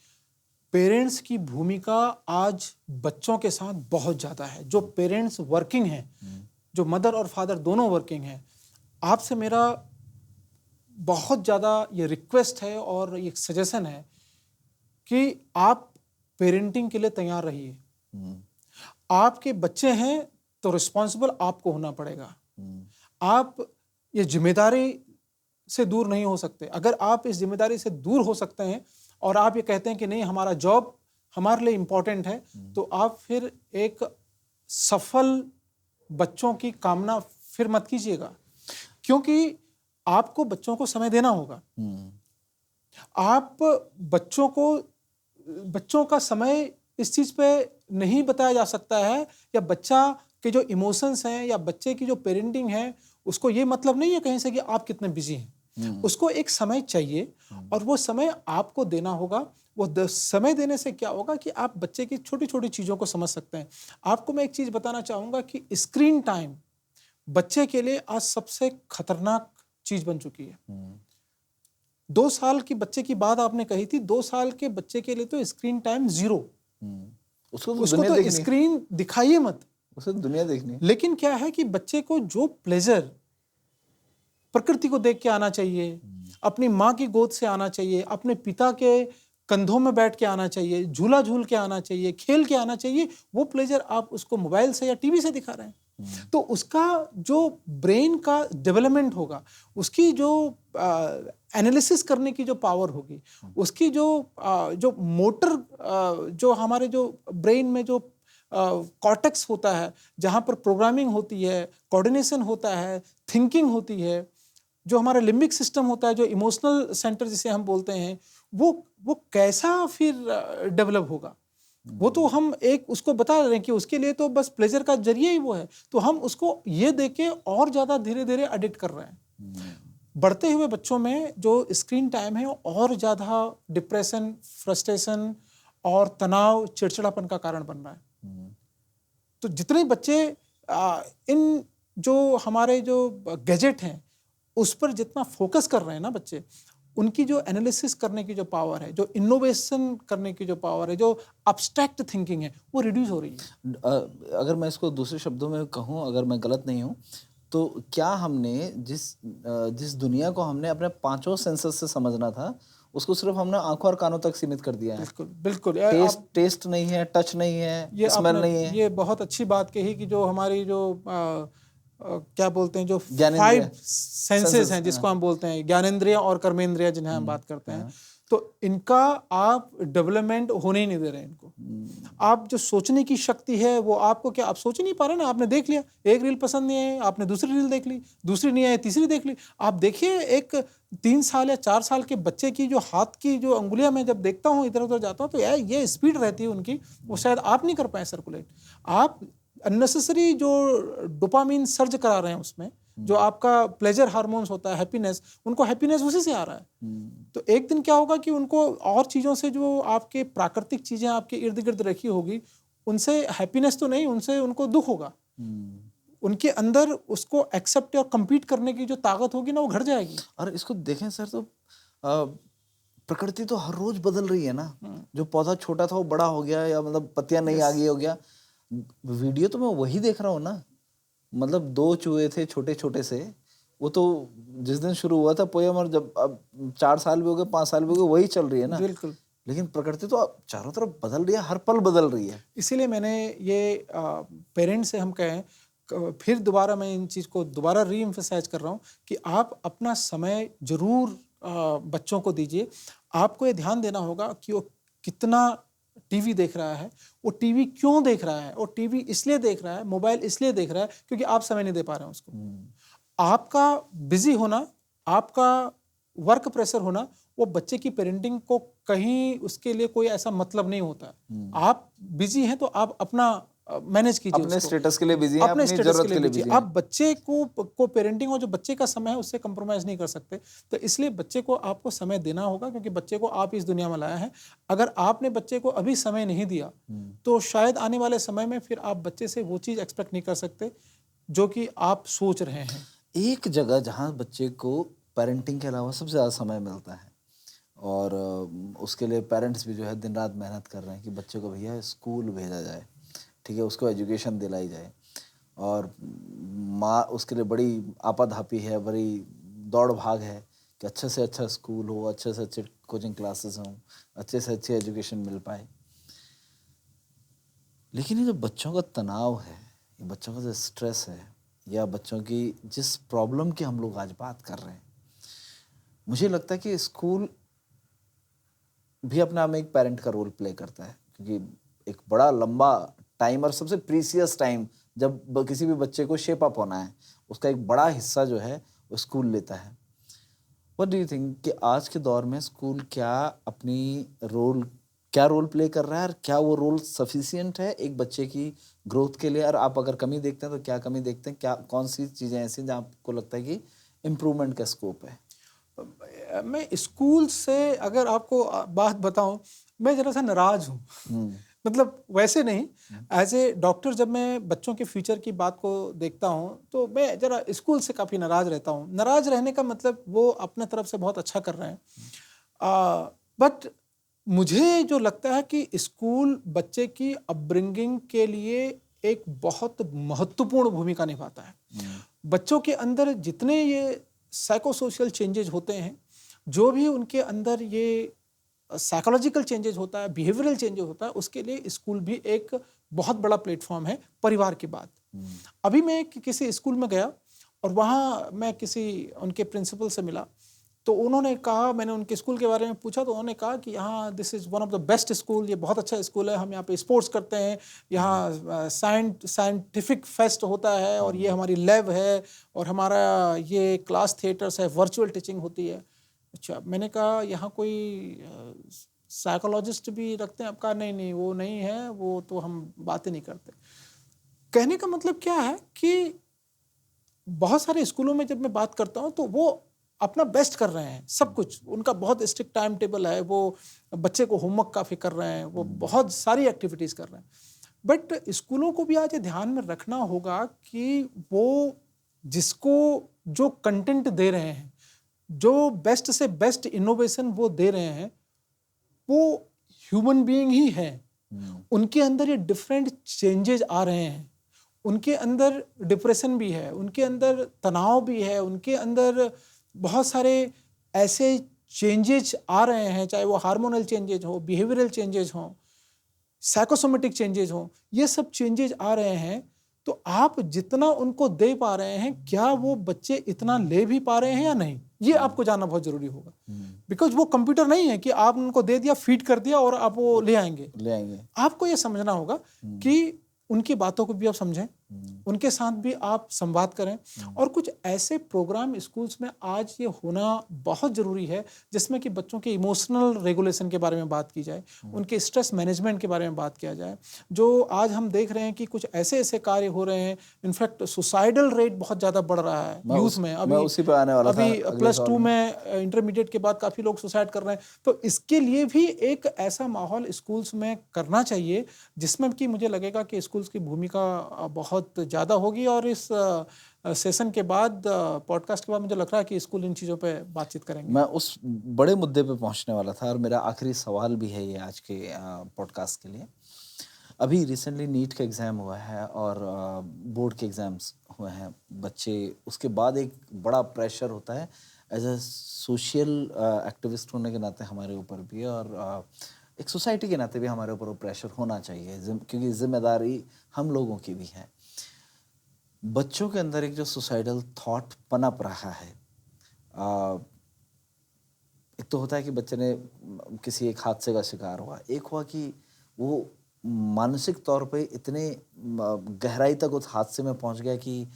पेरेंट्स की भूमिका आज बच्चों के साथ बहुत ज़्यादा है। जो पेरेंट्स वर्किंग हैं, जो मदर और फादर दोनों वर्किंग हैं, आपसे मेरा बहुत ज़्यादा ये रिक्वेस्ट है और ये सजेशन है कि आप पेरेंटिंग के लिए तैयार रहिए। आपके बच्चे हैं तो रिस्पॉन्सिबल आपको होना पड़ेगा। आप ये जिम्मेदारी से दूर नहीं हो सकते। अगर आप इस जिम्मेदारी से दूर हो सकते हैं और आप ये कहते हैं कि नहीं हमारा जॉब हमारे लिए इम्पोर्टेंट है, तो आप फिर एक सफल बच्चों की कामना फिर मत कीजिएगा, क्योंकि आपको बच्चों को समय देना होगा। आप बच्चों का समय इस चीज पे नहीं बताया जा सकता है, या बच्चा के जो इमोशंस हैं या बच्चे की जो पेरेंटिंग है उसको ये मतलब नहीं है कहीं से कि आप कितने बिजी हैं। उसको एक समय चाहिए और वो समय आपको देना होगा। वो समय देने से क्या होगा कि आप बच्चे की छोटी छोटी चीज़ों को समझ सकते हैं। आपको मैं एक चीज़ बताना चाहूँगा कि स्क्रीन टाइम बच्चे के लिए आज सबसे खतरनाक चीज़ बन चुकी है। 2 साल की बच्चे की बात आपने कही थी, 2 साल के बच्चे के लिए तो स्क्रीन टाइम 0। उसको तो उसको दुनिया तो देखनी है, स्क्रीन दिखाइए मत। उसे तो दुनिया देखनी है। लेकिन क्या है कि बच्चे को जो प्लेजर प्रकृति को देख के आना चाहिए, अपनी माँ की गोद से आना चाहिए, अपने पिता के कंधों में बैठ के आना चाहिए, झूला झूल के आना चाहिए, खेल के आना चाहिए, वो प्लेजर आप उसको मोबाइल से या टीवी से दिखा रहे हैं। तो उसका जो ब्रेन का डेवलपमेंट होगा, उसकी जो एनालिसिस करने की जो पावर होगी, उसकी जो मोटर जो हमारे जो ब्रेन में जो कॉर्टेक्स होता है, जहाँ पर प्रोग्रामिंग होती है, कोऑर्डिनेशन होता है, थिंकिंग होती है, जो हमारा लिम्बिक सिस्टम होता है, जो इमोशनल सेंटर जिसे हम बोलते हैं, वो कैसा फिर डेवलप होगा। वो तो हम एक उसको बता रहे हैं कि उसके लिए तो बस प्लेजर का जरिए ही वो है, तो हम उसको ये देके और ज़्यादा धीरे धीरे एडिक्ट कर रहे हैं। बढ़ते हुए बच्चों में जो स्क्रीन टाइम है और ज़्यादा डिप्रेशन, फ्रस्ट्रेशन और तनाव, चिड़चिड़ापन का कारण बन रहा है। तो जितने बच्चे इन जो हमारे जो गैजेट हैं उस पर जितना फोकस कर रहे हैं ना बच्चे, उनकी जो एनालिसिस करने की जो पावर है, जो इनोवेशन करने की जो पावर है, जो अब्स्ट्रैक्ट थिंकिंग है, वो रिड्यूस हो रही है। अगर मैं इसको दूसरे शब्दों में कहूँ, अगर मैं गलत नहीं हूँ, तो क्या हमने जिस दुनिया को हमने अपने 5 सेंसेस से समझना था, उसको सिर्फ हमने आंखों और कानों तक सीमित कर दिया है। बिल्कुल बिल्कुल। टेस्ट नहीं है, टच नहीं है, स्मेल नहीं है। ये बहुत अच्छी बात कही कि जो हमारी जो क्या बोलते हैं, जो ज्ञानेंद्रिय 5 सेंसेस हैं, जिसको हम बोलते हैं ज्ञानेंद्रिय और कर्मेंद्रिय जिन्हें हम बात करते हैं, तो इनका आप डेवलपमेंट होने ही नहीं दे रहे हैं इनको। आप जो सोचने की शक्ति है वो आपको क्या, आप सोच ही नहीं पा रहे ना। आपने देख लिया, एक रील पसंद नहीं है, आपने दूसरी रील देख ली, दूसरी नहीं आई, तीसरी देख ली। आप देखिए एक 3 साल या 4 साल के बच्चे की जो हाथ की जो अंगुलियां मैं जब देखता हूँ, इधर उधर जाता हूँ, तो यार ये स्पीड रहती है उनकी, वो शायद आप नहीं कर पाए सर्कुलेट। आप अननेसेसरी जो डोपामिन सर्ज करा रहे हैं उसमें, जो आपका प्लेजर हार्मोन्स होता है, हैप्पीनेस, उनको हैप्पीनेस उसी से आ रहा है। तो एक दिन क्या होगा कि उनको और चीज़ों से, जो आपके प्राकृतिक चीज़ें आपके इर्द गिर्द रखी होगी, उनसे हैप्पीनेस तो नहीं, उनसे उनको दुख होगा। उनके अंदर उसको एक्सेप्ट और compete करने की जो ताकत होगी ना, वो घट जाएगी। और इसको देखें सर, तो प्रकृति तो हर रोज बदल रही है ना। जो पौधा छोटा था वो बड़ा हो गया, या मतलब पत्तियां नई आ गई हो गया। वीडियो तो मैं वही देख रहा हूँ ना। मतलब 2 चूहे थे छोटे छोटे से, वो तो जिस दिन शुरू हुआ था पोयम, और जब अब 4 साल भी हो गए, 5 साल भी हो गए, वही चल रही है ना। बिल्कुल। लेकिन प्रकृति तो अब चारों तरफ बदल रही है, हर पल बदल रही है। इसीलिए मैंने ये पेरेंट्स से हम कहें, फिर दोबारा मैं इन चीज़ को दोबारा री एम्फसाइज कर रहा हूँ कि आप अपना समय जरूर बच्चों को दीजिए। आपको ये ध्यान देना होगा कि वो कितना टीवी देख रहा है, वो टीवी क्यों देख रहा है, वो टीवी इसलिए देख रहा है, मोबाइल इसलिए देख रहा है क्योंकि आप समय नहीं दे पा रहे हैं उसको। आपका बिजी होना, आपका वर्क प्रेशर होना, वो बच्चे की पेरेंटिंग को कहीं उसके लिए कोई ऐसा मतलब नहीं होता। आप बिजी हैं तो आप अपना मैनेज कीजिए, अपने उसको स्टेटस के लिए बिजी हैं, अपने अपनी स्टेटस जरूरत के लिए के लिए बिजी। बिजी हैं। आप बच्चे को पेरेंटिंग और जो बच्चे का समय है उससे कंप्रोमाइज नहीं कर सकते। तो इसलिए बच्चे को आपको समय देना होगा, क्योंकि बच्चे को आप इस दुनिया में लाया है। अगर आपने बच्चे को अभी समय नहीं दिया तो शायद आने वाले समय में फिर आप बच्चे से वो चीज़ एक्सपेक्ट नहीं कर सकते जो कि आप सोच रहे हैं। एक जगह जहाँ बच्चे को पेरेंटिंग के अलावा सबसे ज़्यादा समय मिलता है, और उसके लिए पेरेंट्स भी जो है दिन रात मेहनत कर रहे हैं कि बच्चे को भैया स्कूल भेजा जाए, ठीक है, उसको एजुकेशन दिलाई जाए। और माँ उसके लिए बड़ी आपाधापी है, बड़ी दौड़ भाग है कि अच्छे से अच्छा स्कूल हो, अच्छे से अच्छे कोचिंग क्लासेस हों, अच्छे से अच्छी एजुकेशन मिल पाए। लेकिन ये जो बच्चों का तनाव है, ये बच्चों का जो स्ट्रेस है, या बच्चों की जिस प्रॉब्लम की हम लोग आज बात कर रहे हैं, मुझे लगता है कि स्कूल भी अपने आप में एक पेरेंट का रोल प्ले करता है, क्योंकि एक बड़ा लंबा टाइम और सबसे प्रीसियस टाइम जब किसी भी बच्चे को शेप अप होना है, उसका एक बड़ा हिस्सा जो है वो स्कूल लेता है। व्हाट डू यू थिंक कि आज के दौर में स्कूल क्या अपनी रोल क्या रोल प्ले कर रहा है और क्या वो रोल सफिशिएंट है एक बच्चे की ग्रोथ के लिए, और आप अगर कमी देखते हैं तो क्या कमी देखते हैं, क्या कौन सी चीज़ें ऐसी जहाँ आपको लगता है कि इम्प्रूवमेंट का स्कोप है? मैं स्कूल से अगर आपको बात बताऊं, मैं जरा सा नाराज हूँ। मतलब वैसे नहीं, एज ए डॉक्टर जब मैं बच्चों के फ्यूचर की बात को देखता हूँ तो मैं जरा स्कूल से काफ़ी नाराज रहता हूँ। नाराज रहने का मतलब वो अपने तरफ से बहुत अच्छा कर रहे हैं, बट मुझे जो लगता है कि स्कूल बच्चे की अपब्रिंगिंग के लिए एक बहुत महत्वपूर्ण भूमिका निभाता है। बच्चों के अंदर जितने ये साइकोसोशल चेंजेज होते हैं, जो भी उनके अंदर ये साइकोलॉजिकल चेंजेज होता है, बिहेवियरल चेंजेज होता है, उसके लिए स्कूल भी एक बहुत बड़ा प्लेटफॉर्म है परिवार के बाद। अभी मैं किसी स्कूल में गया और वहाँ मैं किसी उनके प्रिंसिपल से मिला, तो उन्होंने कहा, मैंने उनके स्कूल के बारे में पूछा तो उन्होंने कहा कि यहाँ this is one of the best school, ये बहुत अच्छा स्कूल है, हम यहाँ पे स्पोर्ट्स करते हैं, यहाँ साइंटिफिक फेस्ट होता है और ये हमारी लैब है और हमारा ये क्लास थिएटर्स है, वर्चुअल टीचिंग होती है। अच्छा, मैंने कहा यहाँ कोई साइकोलॉजिस्ट भी रखते हैं? आप कहा नहीं नहीं वो नहीं है, वो तो हम बातें नहीं करते। कहने का मतलब क्या है कि बहुत सारे स्कूलों में जब मैं बात करता हूँ तो वो अपना बेस्ट कर रहे हैं, सब कुछ उनका बहुत स्ट्रिक्ट टाइम टेबल है, वो बच्चे को होमवर्क काफ़ी कर रहे हैं, वो बहुत सारी एक्टिविटीज़ कर रहे हैं। बट स्कूलों को भी आज ये ध्यान में रखना होगा कि वो जिसको जो कंटेंट दे रहे हैं, जो बेस्ट से बेस्ट इनोवेशन वो दे रहे हैं, वो ह्यूमन बीइंग ही है। उनके अंदर ये डिफरेंट चेंजेज आ रहे हैं, उनके अंदर डिप्रेशन भी है, उनके अंदर तनाव भी है, उनके अंदर बहुत सारे ऐसे चेंजेज आ रहे हैं, चाहे वो हार्मोनल चेंजेज हो, बिहेवियरल चेंजेज हो, साइकोसोमेटिक चेंजेज हो, ये सब चेंजेज आ रहे हैं। तो आप जितना उनको दे पा रहे हैं, क्या वो बच्चे इतना ले भी पा रहे हैं या नहीं, ये आपको जानना बहुत जरूरी होगा। बिकॉज वो कंप्यूटर नहीं है कि आप उनको दे दिया, फीड कर दिया और आप वो ले आएंगे। आपको ये समझना होगा कि उनकी बातों को भी आप समझें, उनके साथ भी आप संवाद करें, और कुछ ऐसे प्रोग्राम स्कूल्स में आज ये होना बहुत ज़रूरी है जिसमें कि बच्चों के इमोशनल रेगुलेशन के बारे में बात की जाए, उनके स्ट्रेस मैनेजमेंट के बारे में बात किया जाए। जो आज हम देख रहे हैं कि कुछ ऐसे ऐसे कार्य हो रहे हैं, इनफैक्ट सुसाइडल रेट बहुत ज़्यादा बढ़ रहा है यूथ में। अभी +2 में इंटरमीडिएट के बाद काफ़ी लोग सुसाइड कर रहे हैं। तो इसके लिए भी एक ऐसा माहौल स्कूल्स में करना चाहिए जिसमें कि मुझे लगेगा कि स्कूल्स की भूमिका बहुत ज़्यादा होगी। और इस सेशन के बाद, पॉडकास्ट के बाद, मुझे लग रहा है कि स्कूल इन चीज़ों पे बातचीत करेंगे। मैं उस बड़े मुद्दे पे पहुंचने वाला था और मेरा आखिरी सवाल भी है ये आज के पॉडकास्ट के लिए। अभी रिसेंटली नीट का एग्ज़ाम हुआ है और बोर्ड के एग्ज़ाम्स हुए हैं, बच्चे उसके बाद एक बड़ा प्रेशर होता है एज अ सोशल एक्टिविस्ट होने के नाते हमारे ऊपर भी, और एक सोसाइटी के नाते भी हमारे ऊपर वो प्रेशर होना चाहिए, क्योंकि जिम्मेदारी हम लोगों की भी है। बच्चों के अंदर एक जो सुसाइडल थॉट पनप रहा है, एक तो होता है कि बच्चे ने किसी एक हादसे का शिकार हुआ, एक हुआ कि वो मानसिक तौर पे इतने गहराई तक उस हादसे में पहुंच गया कि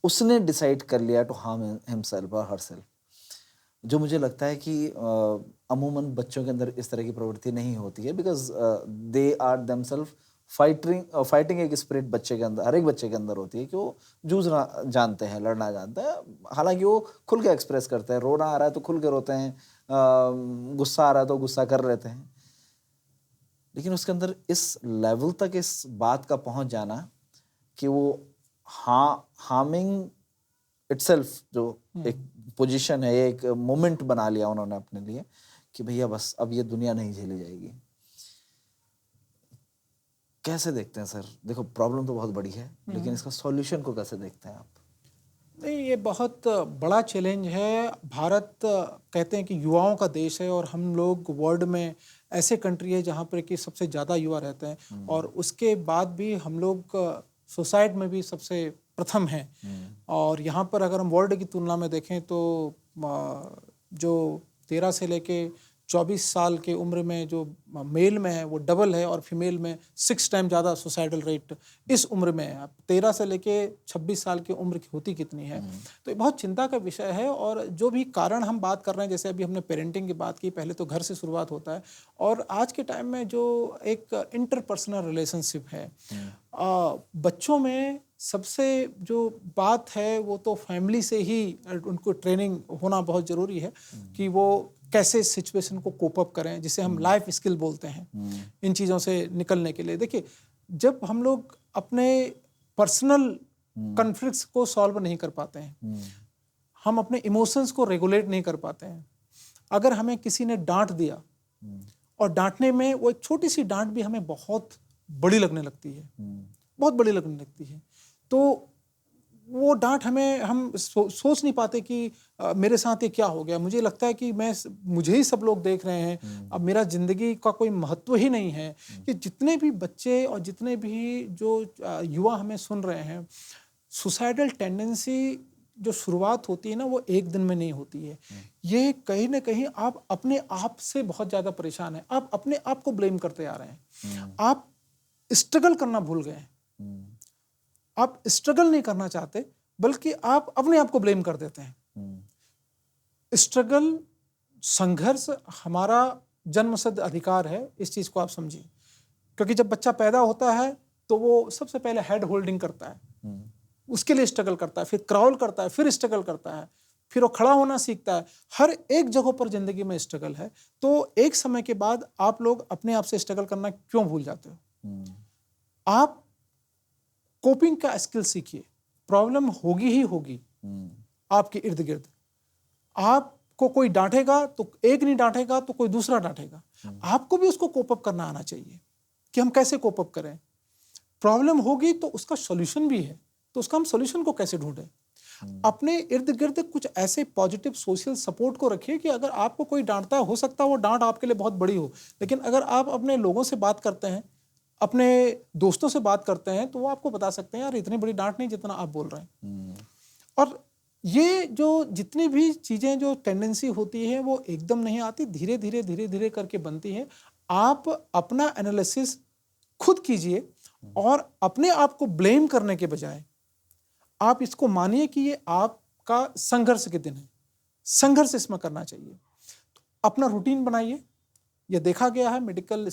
उसने डिसाइड कर लिया टू हार्म हिमसेल्फ और हरसेल्फ। जो मुझे लगता है कि अमूमन बच्चों के अंदर इस तरह की प्रवृत्ति नहीं होती है, because they are themself fighting एक स्पिरिट बच्चे के अंदर, हर एक बच्चे के अंदर होती है कि वो जूझना जानते हैं, लड़ना जानते हैं। हालांकि वो खुल के एक्सप्रेस करते हैं, रोना आ रहा है तो खुल के रोते हैं, गुस्सा आ रहा है तो गुस्सा कर लेते हैं। लेकिन उसके अंदर इस लेवल तक इस बात का पहुंच जाना कि वो हार्मिंग इटसेल्फ, जो एक पोजीशन है, एक मोमेंट बना लिया उन्होंने अपने लिए कि भैया बस अब ये दुनिया नहीं झेली जाएगी। कैसे देखते हैं सर? देखो प्रॉब्लम तो बहुत बड़ी है, लेकिन इसका सॉल्यूशन को कैसे देखते हैं आप? नहीं, ये बहुत बड़ा चैलेंज है। भारत कहते हैं कि युवाओं का देश है और हम लोग वर्ल्ड में ऐसे कंट्री है जहाँ पर कि सबसे ज़्यादा युवा रहते हैं, और उसके बाद भी हम लोग सुसाइड में भी सबसे प्रथम हैं। और यहाँ पर अगर हम वर्ल्ड की तुलना में देखें तो जो 13 से लेके 24 साल के उम्र में जो मेल में है वो डबल है और फीमेल में 6 टाइम ज़्यादा सुसाइडल रेट इस उम्र में है। अब 13 से लेके 26 साल की उम्र की होती कितनी है, तो ये बहुत चिंता का विषय है। और जो भी कारण हम बात कर रहे हैं, जैसे अभी हमने पेरेंटिंग की बात की, पहले तो घर से शुरुआत होता है। और आज के टाइम में जो एक इंटरपर्सनल रिलेशनशिप है, बच्चों में सबसे जो बात है वो तो फैमिली से ही उनको ट्रेनिंग होना बहुत ज़रूरी है कि वो कैसे सिचुएशन को कोप अप करें, जिसे हम लाइफ स्किल बोलते हैं, इन चीज़ों से निकलने के लिए। देखिए, जब हम लोग अपने पर्सनल कॉन्फ्लिक्ट्स को सॉल्व नहीं कर पाते हैं, हम अपने इमोशंस को रेगुलेट नहीं कर पाते हैं, अगर हमें किसी ने डांट दिया और डांटने में वो एक छोटी सी डांट भी हमें बहुत बड़ी लगने लगती है, बहुत बड़ी लगने लगती है, तो वो डांट हमें हम सोच नहीं पाते कि मेरे साथ ये क्या हो गया। मुझे लगता है कि मुझे ही सब लोग देख रहे हैं, अब मेरा जिंदगी का कोई महत्व ही नहीं है। कि जितने भी बच्चे और जितने भी जो युवा हमें सुन रहे हैं, सुसाइडल टेंडेंसी जो शुरुआत होती है ना, वो एक दिन में नहीं होती है। ये कहीं ना कहीं आप अपने आप से बहुत ज़्यादा परेशान हैं, आप अपने आप को ब्लेम करते आ रहे हैं, आप स्ट्रगल करना भूल गए हैं, आप स्ट्रगल नहीं करना चाहते, बल्कि आप अपने आप को ब्लेम कर देते हैं। स्ट्रगल, संघर्ष हमारा जन्मसिद्ध अधिकार है, इस चीज़ को आप समझिए। क्योंकि जब बच्चा पैदा होता है तो वो सबसे पहले हेड होल्डिंग करता है, उसके लिए स्ट्रगल करता है, फिर क्राउल करता है, फिर स्ट्रगल करता है, फिर वो खड़ा होना सीखता है। हर एक जगह पर जिंदगी में स्ट्रगल है। तो एक समय के बाद आप लोग अपने आप से स्ट्रगल करना क्यों भूल जाते हो? आप कोपिंग का स्किल सीखिए। प्रॉब्लम होगी ही होगी आपके इर्द गिर्द। आपको कोई डांटेगा तो एक नहीं डांटेगा तो कोई दूसरा डांटेगा, आपको भी उसको कोप अप करना आना चाहिए कि हम कैसे कोप अप करें। प्रॉब्लम होगी तो उसका सॉल्यूशन भी है, तो उसका हम सॉल्यूशन को कैसे ढूंढें। अपने इर्द गिर्द कुछ ऐसे पॉजिटिव सोशल सपोर्ट को रखिए कि अगर आपको कोई डांटता है, हो सकता है वो डांट आपके लिए बहुत बड़ी हो, लेकिन अगर आप अपने लोगों से बात करते हैं, अपने दोस्तों से बात करते हैं, तो वो आपको बता सकते हैं यार इतनी बड़ी डांट नहीं जितना आप बोल रहे हैं। और ये जो जितनी भी चीज़ें जो टेंडेंसी होती है वो एकदम नहीं आती, धीरे धीरे धीरे धीरे करके बनती है। आप अपना एनालिसिस खुद कीजिए और अपने आप को ब्लेम करने के बजाय आप इसको मानिए कि ये आपका संघर्ष के दिन है, संघर्ष इसमें करना चाहिए। तो अपना रूटीन बनाइए। यह देखा गया है मेडिकल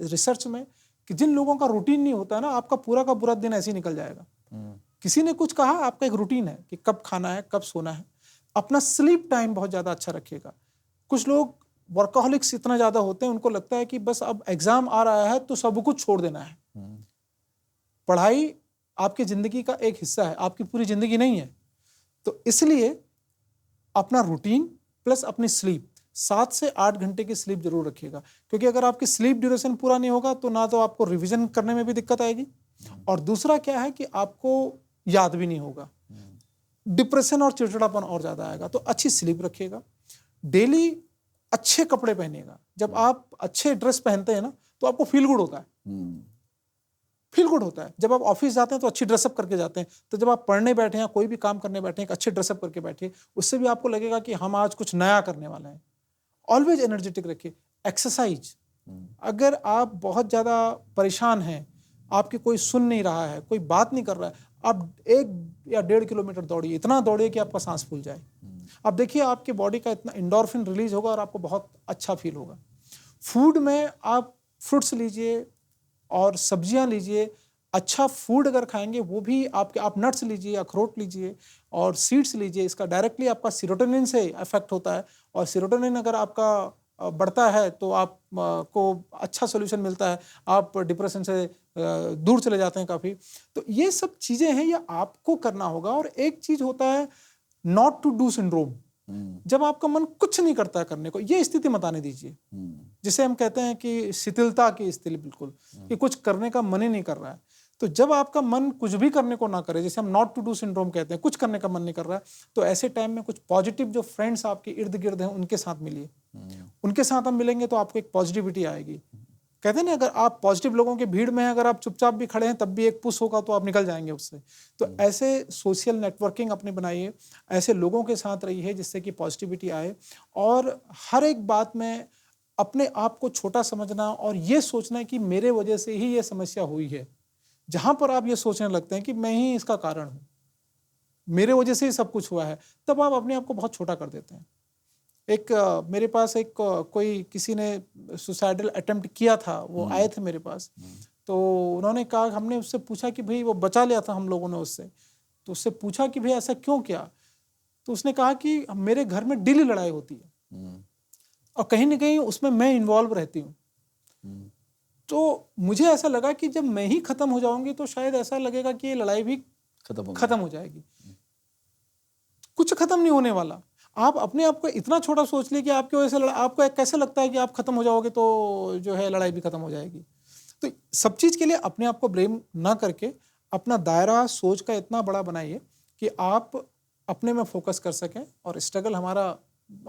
रिसर्च में कि जिन लोगों का रूटीन नहीं होता है ना, आपका पूरा का पूरा दिन ऐसे ही निकल जाएगा। किसी ने कुछ कहा, आपका एक रूटीन है कि कब खाना है, कब सोना है। अपना स्लीप टाइम बहुत ज़्यादा अच्छा रखिएगा। कुछ लोग वर्कहोलिक्स इतना ज़्यादा होते हैं, उनको लगता है कि बस अब एग्जाम आ रहा है तो सब कुछ छोड़ देना है। पढ़ाई आपकी ज़िंदगी का एक हिस्सा है, आपकी पूरी ज़िंदगी नहीं है। तो इसलिए अपना रूटीन प्लस अपनी स्लीप, 7 से 8 घंटे की स्लीप जरूर रखिएगा। क्योंकि अगर आपकी स्लीप ड्यूरेशन पूरा नहीं होगा तो ना तो आपको रिवीजन करने में भी दिक्कत आएगी, और दूसरा क्या है कि आपको याद भी नहीं होगा, डिप्रेशन और चिड़चिड़ापन और ज़्यादा आएगा। तो अच्छी स्लीप रखिएगा। डेली अच्छे कपड़े पहनिएगा। जब आप अच्छे ड्रेस पहनते हैं ना तो आपको फील गुड होता है, फील गुड होता है। जब आप ऑफिस जाते हैं तो अच्छी ड्रेसअप करके जाते हैं, तो जब आप पढ़ने बैठे या कोई भी काम करने बैठे हैं, अच्छे ड्रेसअप करके बैठिए, उससे भी आपको लगेगा कि हम आज कुछ नया करने वाले हैं। ऑलवेज एनर्जेटिक रखिए। एक्सरसाइज, अगर आप बहुत ज़्यादा परेशान हैं, आपकी कोई सुन नहीं रहा है, कोई बात नहीं कर रहा है, आप 1 या 1.5 किलोमीटर दौड़िए, इतना दौड़िए कि आपका सांस फूल जाए। अब देखिए आपके बॉडी का इतना एंडोर्फिन रिलीज होगा और आपको बहुत अच्छा फील होगा। फूड में आप फ्रूट्स लीजिए और सब्जियां लीजिए। अच्छा फूड अगर खाएंगे वो भी आप नट्स लीजिए, अखरोट लीजिए और सीड्स लीजिए। इसका डायरेक्टली आपका सीरोटोनिन से इफेक्ट होता है, और सीरोटोनिन अगर आपका बढ़ता है तो आप को अच्छा सोल्यूशन मिलता है, आप डिप्रेशन से दूर चले जाते हैं काफ़ी। तो ये सब चीज़ें हैं, ये आपको करना होगा। और एक चीज़ होता है नॉट टू डू सिंड्रोम, जब आपका मन कुछ नहीं करता है करने को, ये स्थिति मत आने दीजिए, जिसे हम कहते हैं कि शिथिलता की स्थिति, बिल्कुल कि कुछ करने का मन ही नहीं कर रहा है। तो जब आपका मन कुछ भी करने को ना करे, जैसे हम नॉट टू डू सिंड्रोम कहते हैं, कुछ करने का मन नहीं कर रहा है, तो ऐसे टाइम में कुछ पॉजिटिव जो फ्रेंड्स आपके इर्द गिर्द हैं उनके साथ मिलिए। उनके साथ हम मिलेंगे तो आपको एक पॉजिटिविटी आएगी। कहते हैं ना, अगर आप पॉजिटिव लोगों की भीड़ में हैं, अगर आप चुपचाप भी खड़े हैं तब भी एक पुश होगा तो आप निकल जाएंगे उससे। तो ऐसे सोशल नेटवर्किंग अपने बनाइए, ऐसे लोगों के साथ रहिए जिससे कि पॉजिटिविटी आए, और हर एक बात में अपने आप को छोटा समझना और ये सोचना कि मेरे वजह से ही ये समस्या हुई है। जहां पर आप ये सोचने लगते हैं कि मैं ही इसका कारण हूं, मेरे वजह से ही सब कुछ हुआ है, तब आप अपने आप को बहुत छोटा कर देते हैं। मेरे पास कोई किसी ने सुसाइडल अटेम्प्ट किया था, वो आए थे मेरे पास, तो उन्होंने कहा, हमने उससे पूछा कि भाई, वो बचा लिया था हम लोगों ने उससे, तो उससे पूछा कि भाई ऐसा क्यों किया, तो उसने कहा कि मेरे घर में डेली लड़ाई होती है और कहीं ना कहीं उसमें मैं इन्वॉल्व रहती हूँ। तो मुझे ऐसा लगा कि जब मैं ही खत्म हो जाऊंगी तो शायद ऐसा लगेगा कि ये लड़ाई भी खत्म हो जाएगी। कुछ खत्म नहीं होने वाला। आप अपने आप को इतना छोटा सोच लिए कि आपकी वजह से आपको कैसे लगता है कि आप खत्म हो जाओगे तो जो है लड़ाई भी खत्म हो जाएगी। तो सब चीज के लिए अपने आप को ब्लेम ना करके अपना दायरा सोच का इतना बड़ा बनाइए कि आप अपने में फोकस कर सकें, और स्ट्रगल हमारा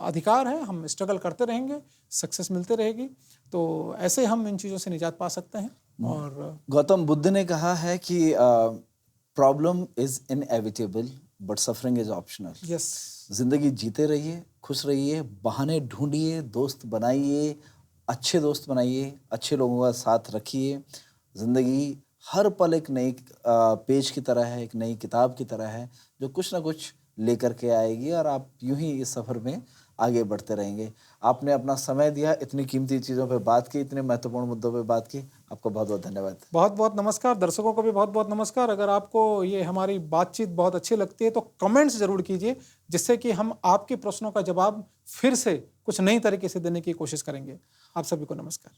अधिकार है, हम स्ट्रगल करते रहेंगे, सक्सेस मिलते रहेगी। तो ऐसे हम इन चीज़ों से निजात पा सकते हैं। और गौतम बुद्ध ने कहा है कि problem is inevitable but suffering is optional. Yes, जिंदगी जीते रहिए, खुश रहिए, बहाने ढूंढिए, दोस्त बनाइए, अच्छे दोस्त बनाइए, अच्छे लोगों का साथ रखिए। जिंदगी हर पल एक नई पेज की तरह है, एक नई किताब की तरह है, जो कुछ ना कुछ लेकर के आएगी, और आप यूं ही इस सफर में आगे बढ़ते रहेंगे। आपने अपना समय दिया, इतनी कीमती चीज़ों पे बात की, इतने महत्वपूर्ण मुद्दों पे बात की, आपको बहुत बहुत धन्यवाद। बहुत बहुत नमस्कार। दर्शकों को भी बहुत बहुत नमस्कार। अगर आपको ये हमारी बातचीत बहुत अच्छी लगती है तो कमेंट्स जरूर कीजिए, जिससे कि हम आपके प्रश्नों का जवाब फिर से कुछ नई तरीके से देने की कोशिश करेंगे। आप सभी को नमस्कार।